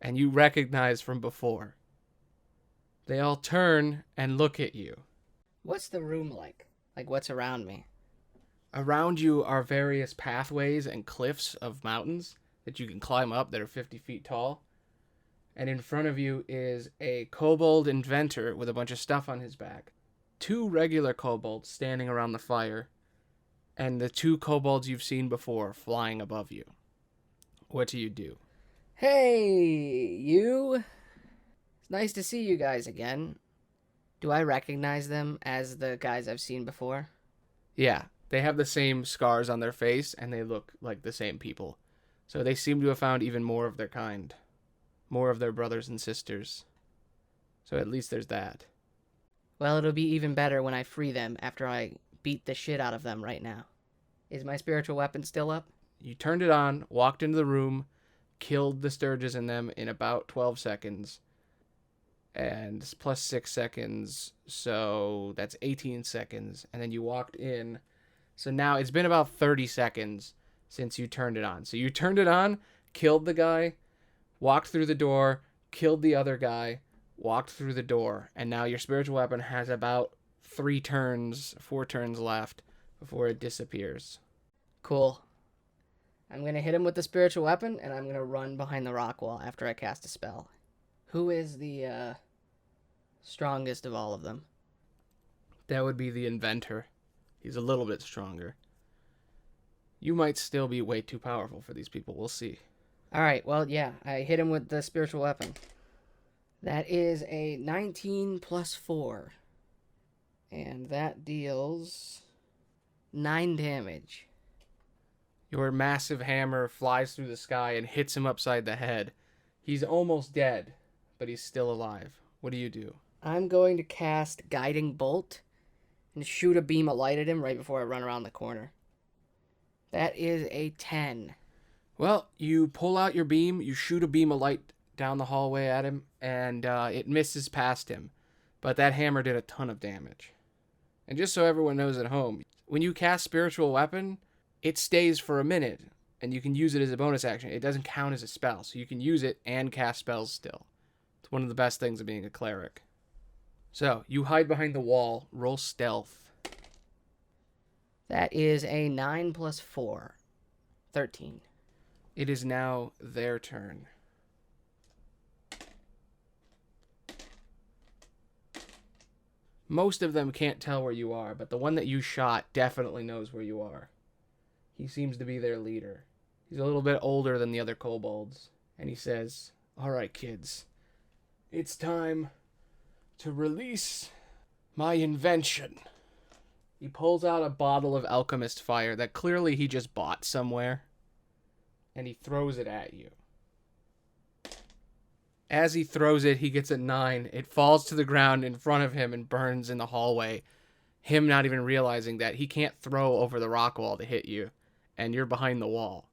and you recognize from before. They all turn and look at you. What's the room like? Like, what's around me? Around you are various pathways and cliffs of mountains that you can climb up that are 50 feet tall. And in front of you is a kobold inventor with a bunch of stuff on his back. 2 regular kobolds standing around the fire, and the 2 kobolds you've seen before flying above you. What do you do? Hey, you. It's nice to see you guys again. Do I recognize them as the guys I've seen before? Yeah, they have the same scars on their face, and they look like the same people. So they seem to have found even more of their kind. More of their brothers and sisters. So at least there's that. Well, it'll be even better when I free them after I beat the shit out of them right now. Is my spiritual weapon still up? You turned it on, walked into the room, killed the Sturges in them in about 12 seconds. And plus 6 seconds, so that's 18 seconds. And then you walked in. So now it's been about 30 seconds since you turned it on. So you turned it on, killed the guy, walked through the door, killed the other guy, walked through the door, and now your spiritual weapon has about 4 turns left before it disappears. Cool. I'm going to hit him with the spiritual weapon, and I'm going to run behind the rock wall after I cast a spell. Who is the strongest of all of them? That would be the inventor. He's a little bit stronger. You might still be way too powerful for these people. We'll see. All right, well, yeah, I hit him with the spiritual weapon. That is a 19 plus 4. And that deals 9 damage. Your massive hammer flies through the sky and hits him upside the head. He's almost dead, but he's still alive. What do you do? I'm going to cast Guiding Bolt and shoot a beam of light at him right before I run around the corner. That is a 10. Well, you pull out your beam, you shoot a beam of light down the hallway at him, and it misses past him. But that hammer did a ton of damage. And just so everyone knows at home, when you cast Spiritual Weapon, it stays for a minute, and you can use it as a bonus action. It doesn't count as a spell, so you can use it and cast spells still. It's one of the best things of being a cleric. So, you hide behind the wall, roll stealth. That is a 9 plus 4. 13. It is now their turn. Most of them can't tell where you are, but the one that you shot definitely knows where you are. He seems to be their leader. He's a little bit older than the other kobolds, and he says, "All right, kids, it's time to release my invention." He pulls out a bottle of alchemist fire that clearly he just bought somewhere, and he throws it at you. As he throws it, he gets a 9. It falls to the ground in front of him and burns in the hallway. Him not even realizing that he can't throw over the rock wall to hit you, and you're behind the wall.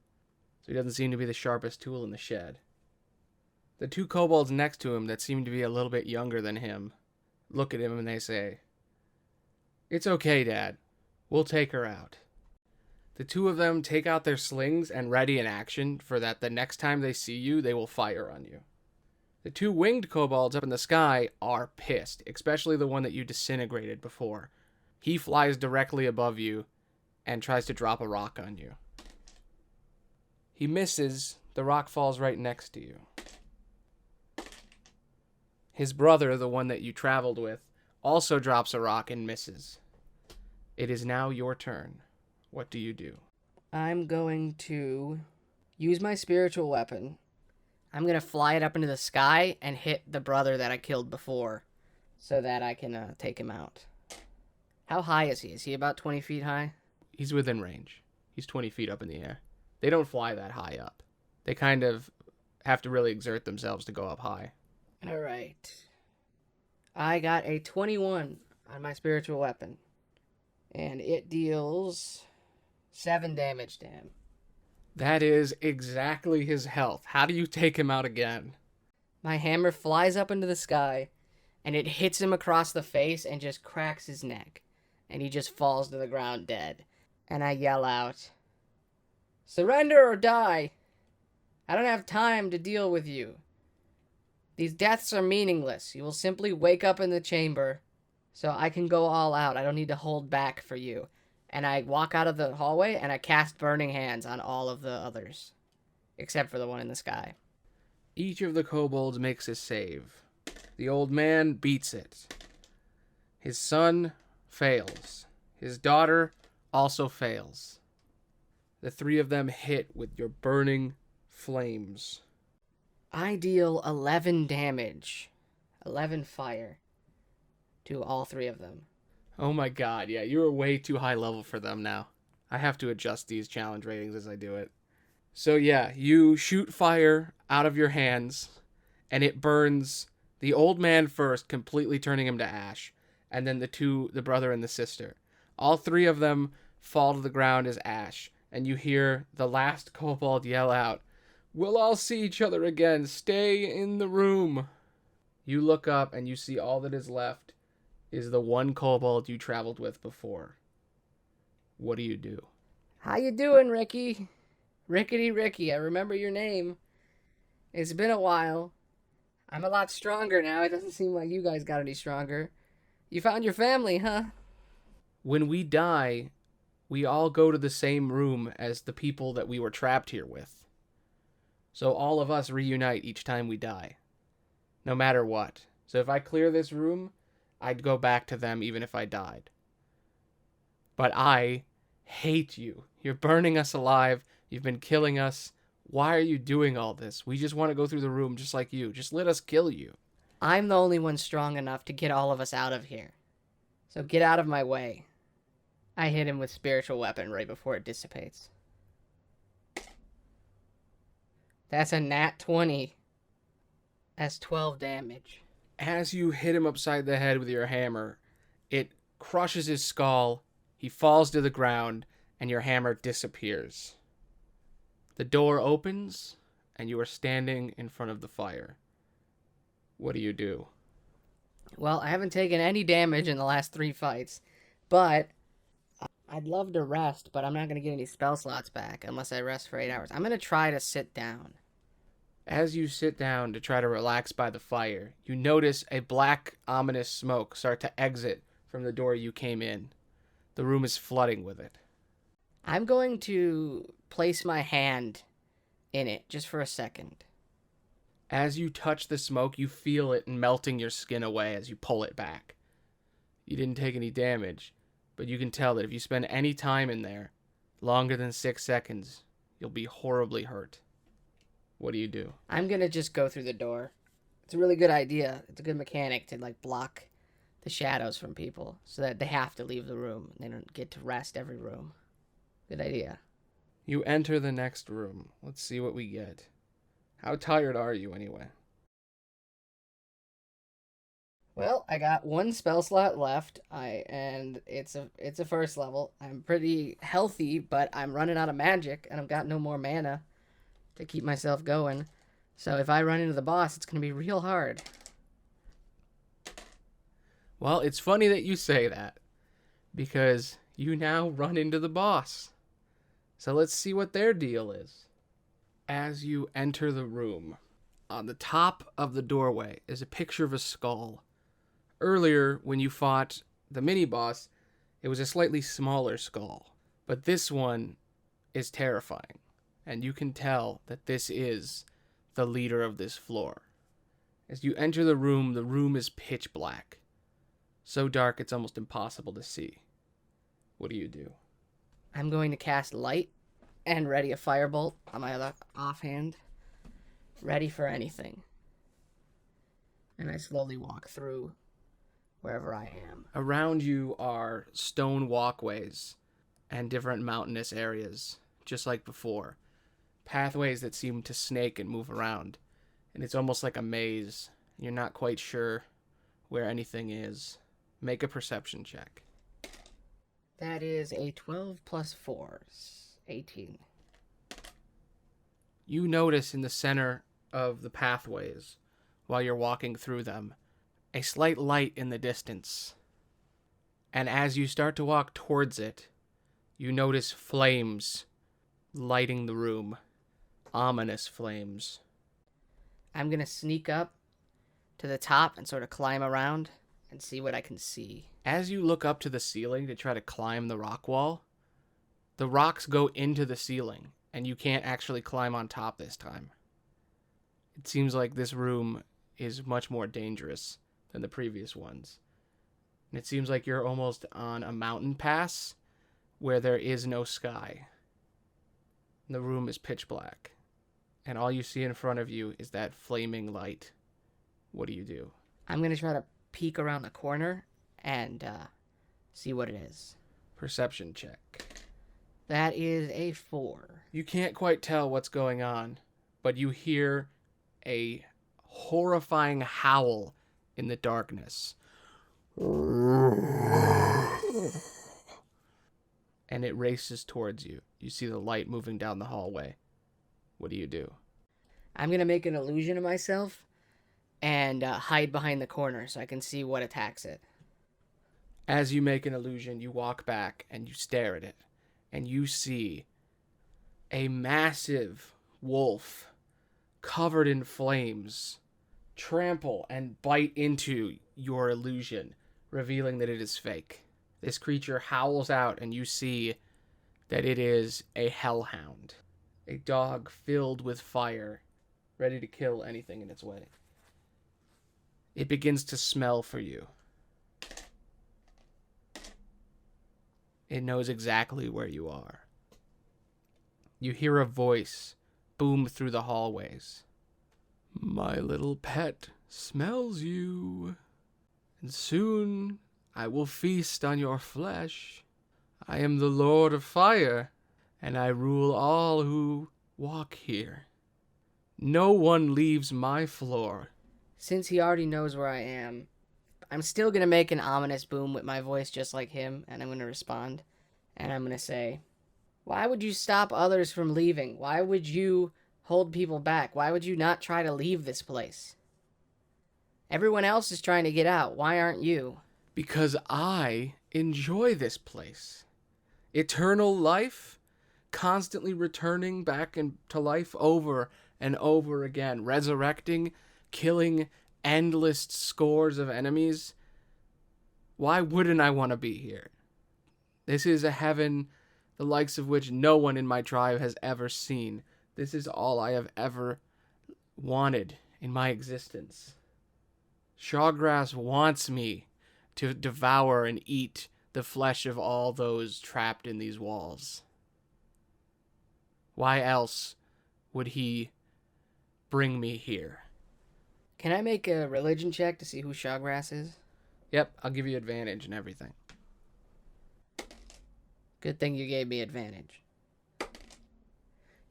So he doesn't seem to be the sharpest tool in the shed. The 2 kobolds next to him that seem to be a little bit younger than him look at him and they say, "It's okay, Dad. We'll take her out." The 2 of them take out their slings and ready in action for that the next time they see you, they will fire on you. The 2 winged kobolds up in the sky are pissed, especially the one that you disintegrated before. He flies directly above you and tries to drop a rock on you. He misses. The rock falls right next to you. His brother, the one that you traveled with, also drops a rock and misses. It is now your turn. What do you do? I'm going to use my spiritual weapon. I'm going to fly it up into the sky and hit the brother that I killed before so that I can take him out. How high is he? Is he about 20 feet high? He's within range. He's 20 feet up in the air. They don't fly that high up. They kind of have to really exert themselves to go up high. All right. I got a 21 on my spiritual weapon, and it deals 7 damage to him. That is exactly his health. How do you take him out again? My hammer flies up into the sky, and it hits him across the face and just cracks his neck, and he just falls to the ground dead. And I yell out, "Surrender or die! I don't have time to deal with you. These deaths are meaningless. You will simply wake up in the chamber, so I can go all out. I don't need to hold back for you." And I walk out of the hallway, and I cast Burning Hands on all of the others, except for the one in the sky. Each of the kobolds makes a save. The old man beats it. His son fails. His daughter also fails. The 3 of them hit with your burning flames. I deal 11 damage, 11 fire, to all 3 of them. Oh my god, yeah, you are way too high level for them now. I have to adjust these challenge ratings as I do it. So yeah, you shoot fire out of your hands, and it burns the old man first, completely turning him to ash, and then the brother and the sister. All 3 of them fall to the ground as ash, and you hear the last kobold yell out, "We'll all see each other again. Stay in the room." You look up, and you see all that is left is the 1 kobold you traveled with before. What do you do? How you doing, Ricky? Rickety Ricky, I remember your name. It's been a while. I'm a lot stronger now. It doesn't seem like you guys got any stronger. You found your family, huh? When we die, we all go to the same room as the people that we were trapped here with. So all of us reunite each time we die. No matter what. So if I clear this room, I'd go back to them even if I died. But I hate you. You're burning us alive. You've been killing us. Why are you doing all this? We just want to go through the room just like you. Just let us kill you. I'm the only one strong enough to get all of us out of here. So get out of my way. I hit him with spiritual weapon right before it dissipates. That's a nat 20. That's 12 damage. As you hit him upside the head with your hammer, it crushes his skull, he falls to the ground, and your hammer disappears. The door opens, and you are standing in front of the fire. What do you do? Well, I haven't taken any damage in the last 3 fights, but I'd love to rest, but I'm not going to get any spell slots back unless I rest for 8 hours. I'm going to try to sit down. As you sit down to try to relax by the fire, you notice a black, ominous smoke start to exit from the door you came in. The room is flooding with it. I'm going to place my hand in it just for a second. As you touch the smoke, you feel it melting your skin away as you pull it back. You didn't take any damage, but you can tell that if you spend any time in there, longer than 6 seconds, you'll be horribly hurt. What do you do? I'm going to just go through the door. It's a really good idea. It's a good mechanic to block the shadows from people so that they have to leave the room. They don't get to rest every room. Good idea. You enter the next room. Let's see what we get. How tired are you anyway? Well, I got 1 spell slot left. And it's a first level. I'm pretty healthy, but I'm running out of magic and I've got no more mana to keep myself going. So if I run into the boss, it's going to be real hard. Well, it's funny that you say that, because you now run into the boss. So let's see what their deal is. As you enter the room, on the top of the doorway is a picture of a skull. Earlier, when you fought the mini-boss, it was a slightly smaller skull. But this one is terrifying. And you can tell that this is the leader of this floor. As you enter the room is pitch black. So dark it's almost impossible to see. What do you do? I'm going to cast light and ready a firebolt on my other offhand. Ready for anything. And I slowly walk through wherever I am. Around you are stone walkways and different mountainous areas, just like before. Pathways that seem to snake and move around. And it's almost like a maze. You're not quite sure where anything is. Make a perception check. That is a 12 plus 4. 18. You notice in the center of the pathways, while you're walking through them, a slight light in the distance. And as you start to walk towards it, you notice flames lighting the room. Ominous flames. I'm going to sneak up to the top and sort of climb around and see what I can see. As you look up to the ceiling to try to climb the rock wall, the rocks go into the ceiling, and you can't actually climb on top this time. It seems like this room is much more dangerous than the previous ones. And it seems like you're almost on a mountain pass where there is no sky. The room is pitch black. And all you see in front of you is that flaming light. What do you do? I'm going to try to peek around the corner and see what it is. Perception check. That is a 4. You can't quite tell what's going on, but you hear a horrifying howl in the darkness. And it races towards you. You see the light moving down the hallway. What do? I'm going to make an illusion of myself and hide behind the corner so I can see what attacks it. As you make an illusion, you walk back and you stare at it. And you see a massive wolf covered in flames trample and bite into your illusion, revealing that it is fake. This creature howls out and you see that it is a hellhound. A dog filled with fire, ready to kill anything in its way. It begins to smell for you. It knows exactly where you are. You hear a voice boom through the hallways. My little pet smells you, and soon I will feast on your flesh. I am the Lord of Fire, and I rule all who walk here. No one leaves my floor. Since he already knows where I am, I'm still going to make an ominous boom with my voice just like him, and I'm going to respond. And I'm going to say, why would you stop others from leaving? Why would you hold people back? Why would you not try to leave this place? Everyone else is trying to get out. Why aren't you? Because I enjoy this place. Eternal life, constantly returning back into life over and over again, resurrecting, killing endless scores of enemies. Why wouldn't I want to be here? This is a heaven the likes of which no one in my tribe has ever seen. This is all I have ever wanted in my existence. Shawgrass wants me to devour and eat the flesh of all those trapped in these walls. Why else would he bring me here? Can I make a religion check to see who Shawgrass is? Yep, I'll give you advantage and everything. Good thing you gave me advantage.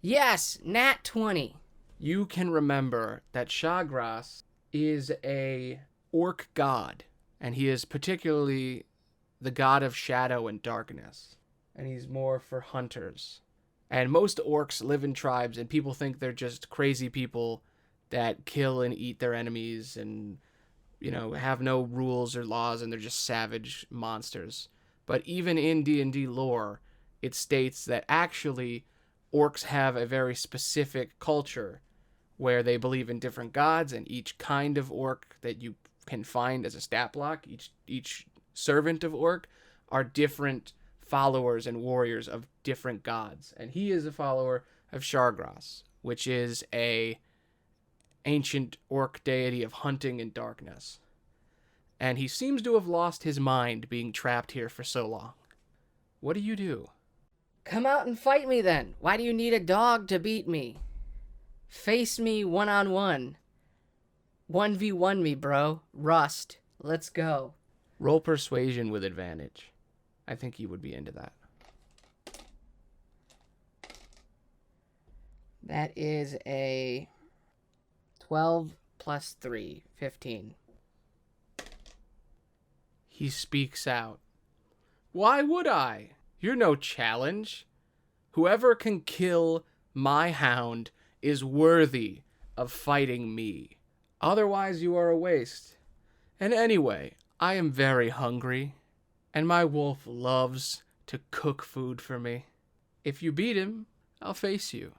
Yes, nat 20. You can remember that Shawgrass is a orc god, and he is particularly the god of shadow and darkness, and he's more for hunters. And most orcs live in tribes, and people think they're just crazy people that kill and eat their enemies and, have no rules or laws, and they're just savage monsters. But even in D&D lore, it states that actually orcs have a very specific culture where they believe in different gods, and each kind of orc that you can find as a stat block, each servant of orc, are different followers and warriors of different gods. And he is a follower of Shawgrass, which is a ancient orc deity of hunting and darkness. And he seems to have lost his mind being trapped here for so long. What do you do? Come out and fight me then. Why do you need a dog to beat me? Face me one-on-one. 1v1 me, bro. Rust. Let's go. Roll persuasion with advantage. I think you would be into that. That is a 12 plus 3, 15. He speaks out. Why would I? You're no challenge. Whoever can kill my hound is worthy of fighting me. Otherwise, you are a waste. And anyway, I am very hungry, and my wolf loves to cook food for me. If you beat him, I'll face you.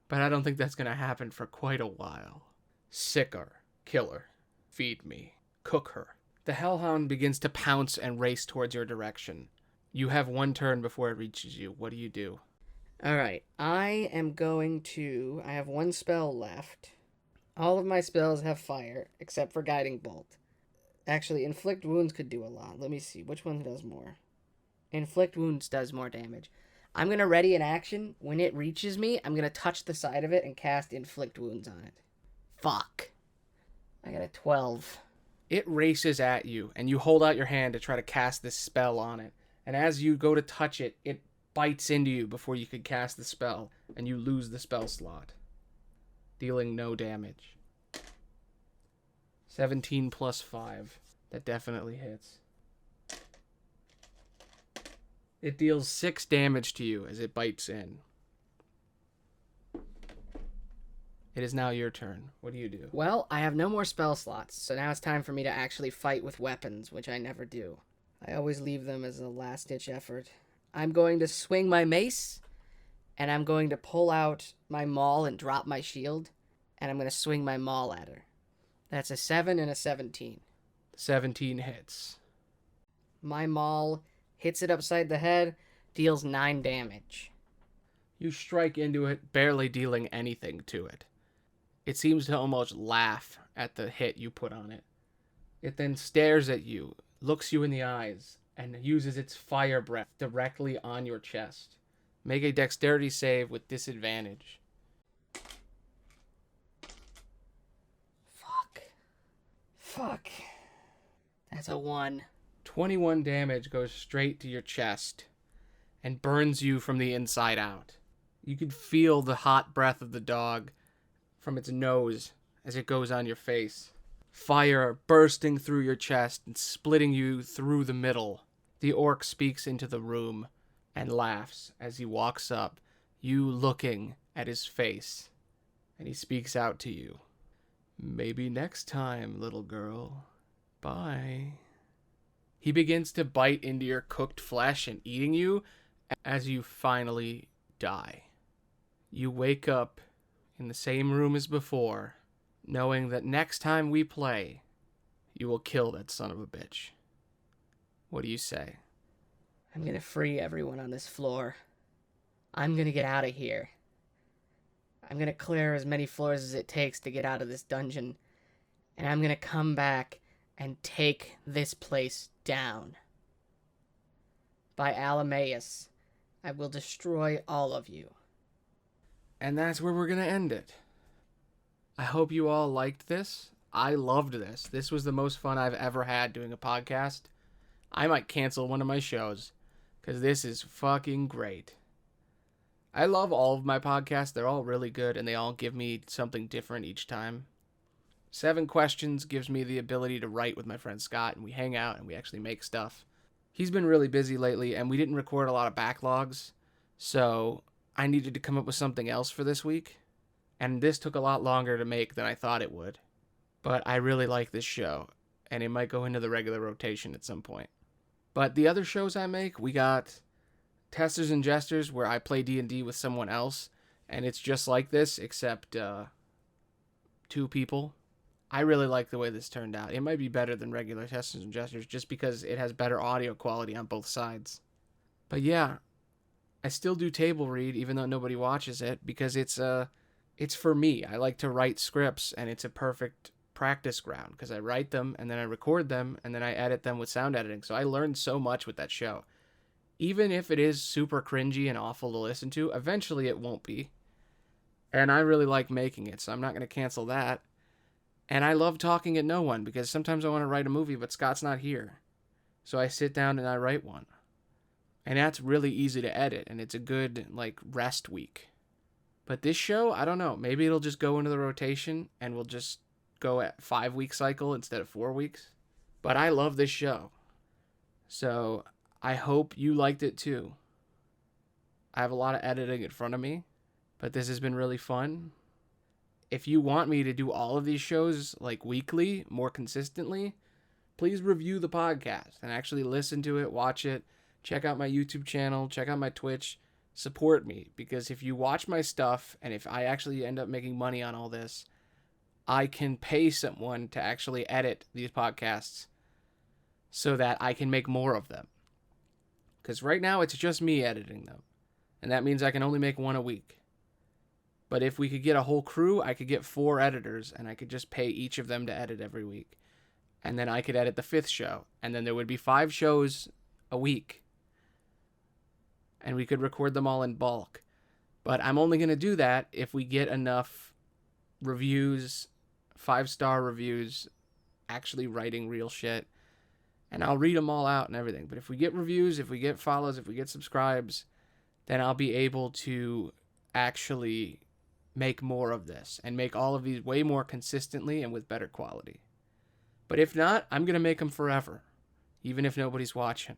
But I don't think that's going to happen for quite a while. Sick her, kill her, feed me, cook her. The hellhound begins to pounce and race towards your direction. You have one turn before it reaches you. What do you do? Alright, I have one spell left. All of my spells have fire, except for Guiding Bolt. Actually, Inflict Wounds could do a lot. Let me see, which one does more? Inflict Wounds does more damage. I'm going to ready an action. When it reaches me, I'm going to touch the side of it and cast Inflict Wounds on it. Fuck. I got a 12. It races at you, and you hold out your hand to try to cast this spell on it. And as you go to touch it, it bites into you before you could cast the spell, and you lose the spell slot, dealing no damage. 17 plus 5. That definitely hits. It deals 6 damage to you as it bites in. It is now your turn. What do you do? Well, I have no more spell slots, so now it's time for me to actually fight with weapons, which I never do. I always leave them as a last-ditch effort. I'm going to swing my mace, and I'm going to pull out my maul and drop my shield, and I'm going to swing my maul at her. That's a 7 and a 17. 17 hits. My maul hits it upside the head, deals 9 damage. You strike into it, barely dealing anything to it. It seems to almost laugh at the hit you put on it. It then stares at you, looks you in the eyes, and uses its fire breath directly on your chest. Make a dexterity save with disadvantage. Fuck. That's a 1. 21 damage goes straight to your chest and burns you from the inside out. You can feel the hot breath of the dog from its nose as it goes on your face. Fire bursting through your chest and splitting you through the middle. The orc speaks into the room and laughs as he walks up, you looking at his face, and he speaks out to you. Maybe next time, little girl. Bye. He begins to bite into your cooked flesh and eating you as you finally die. You wake up in the same room as before, knowing that next time we play, you will kill that son of a bitch. What do you say? I'm gonna free everyone on this floor. I'm gonna get out of here. I'm gonna clear as many floors as it takes to get out of this dungeon. And I'm gonna come back and take this place down. By Alameus, I will destroy all of you. And that's where we're going to end it. I hope you all liked this. I loved this. This was the most fun I've ever had doing a podcast. I might cancel one of my shows because this is fucking great. I love all of my podcasts. They're all really good and they all give me something different each time. 7 Questions gives me the ability to write with my friend Scott, and we hang out and we actually make stuff. He's been really busy lately and we didn't record a lot of backlogs, so I needed to come up with something else for this week, and this took a lot longer to make than I thought it would. But I really like this show, and it might go into the regular rotation at some point. But the other shows I make, we got Testers and Jesters, where I play D&D with someone else, and it's just like this, except 2 people. I really like the way this turned out. It might be better than regular Testers and Jesters, just because it has better audio quality on both sides. But yeah, I still do table read, even though nobody watches it, because it's for me. I like to write scripts, and it's a perfect practice ground, because I write them, and then I record them, and then I edit them with sound editing. So I learned so much with that show. Even if it is super cringy and awful to listen to, eventually it won't be. And I really like making it, so I'm not going to cancel that. And I love talking at no one, because sometimes I want to write a movie, but Scott's not here. So I sit down and I write one. And that's really easy to edit, and it's a good, rest week. But this show, I don't know. Maybe it'll just go into the rotation, and we'll just go at 5-week cycle instead of 4 weeks. But I love this show. So I hope you liked it too. I have a lot of editing in front of me, but this has been really fun. If you want me to do all of these shows, weekly, more consistently, please review the podcast and actually listen to it, watch it. Check out my YouTube channel, check out my Twitch, support me, because if you watch my stuff, and if I actually end up making money on all this, I can pay someone to actually edit these podcasts so that I can make more of them. Because right now it's just me editing them, and that means I can only make one a week. But if we could get a whole crew, I could get 4 editors, and I could just pay each of them to edit every week. And then I could edit the 5th show, and then there would be 5 shows a week. And we could record them all in bulk. But I'm only going to do that if we get enough reviews, 5-star reviews, actually writing real shit. And I'll read them all out and everything. But if we get reviews, if we get follows, if we get subscribes, then I'll be able to actually make more of this and make all of these way more consistently and with better quality. But if not, I'm going to make them forever, even if nobody's watching.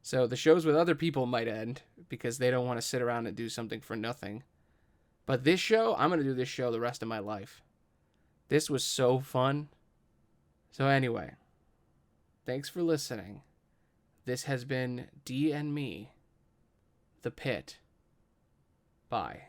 So the shows with other people might end because they don't want to sit around and do something for nothing. But this show, I'm going to do this show the rest of my life. This was so fun. So anyway, thanks for listening. This has been D and me, The Pit. Bye.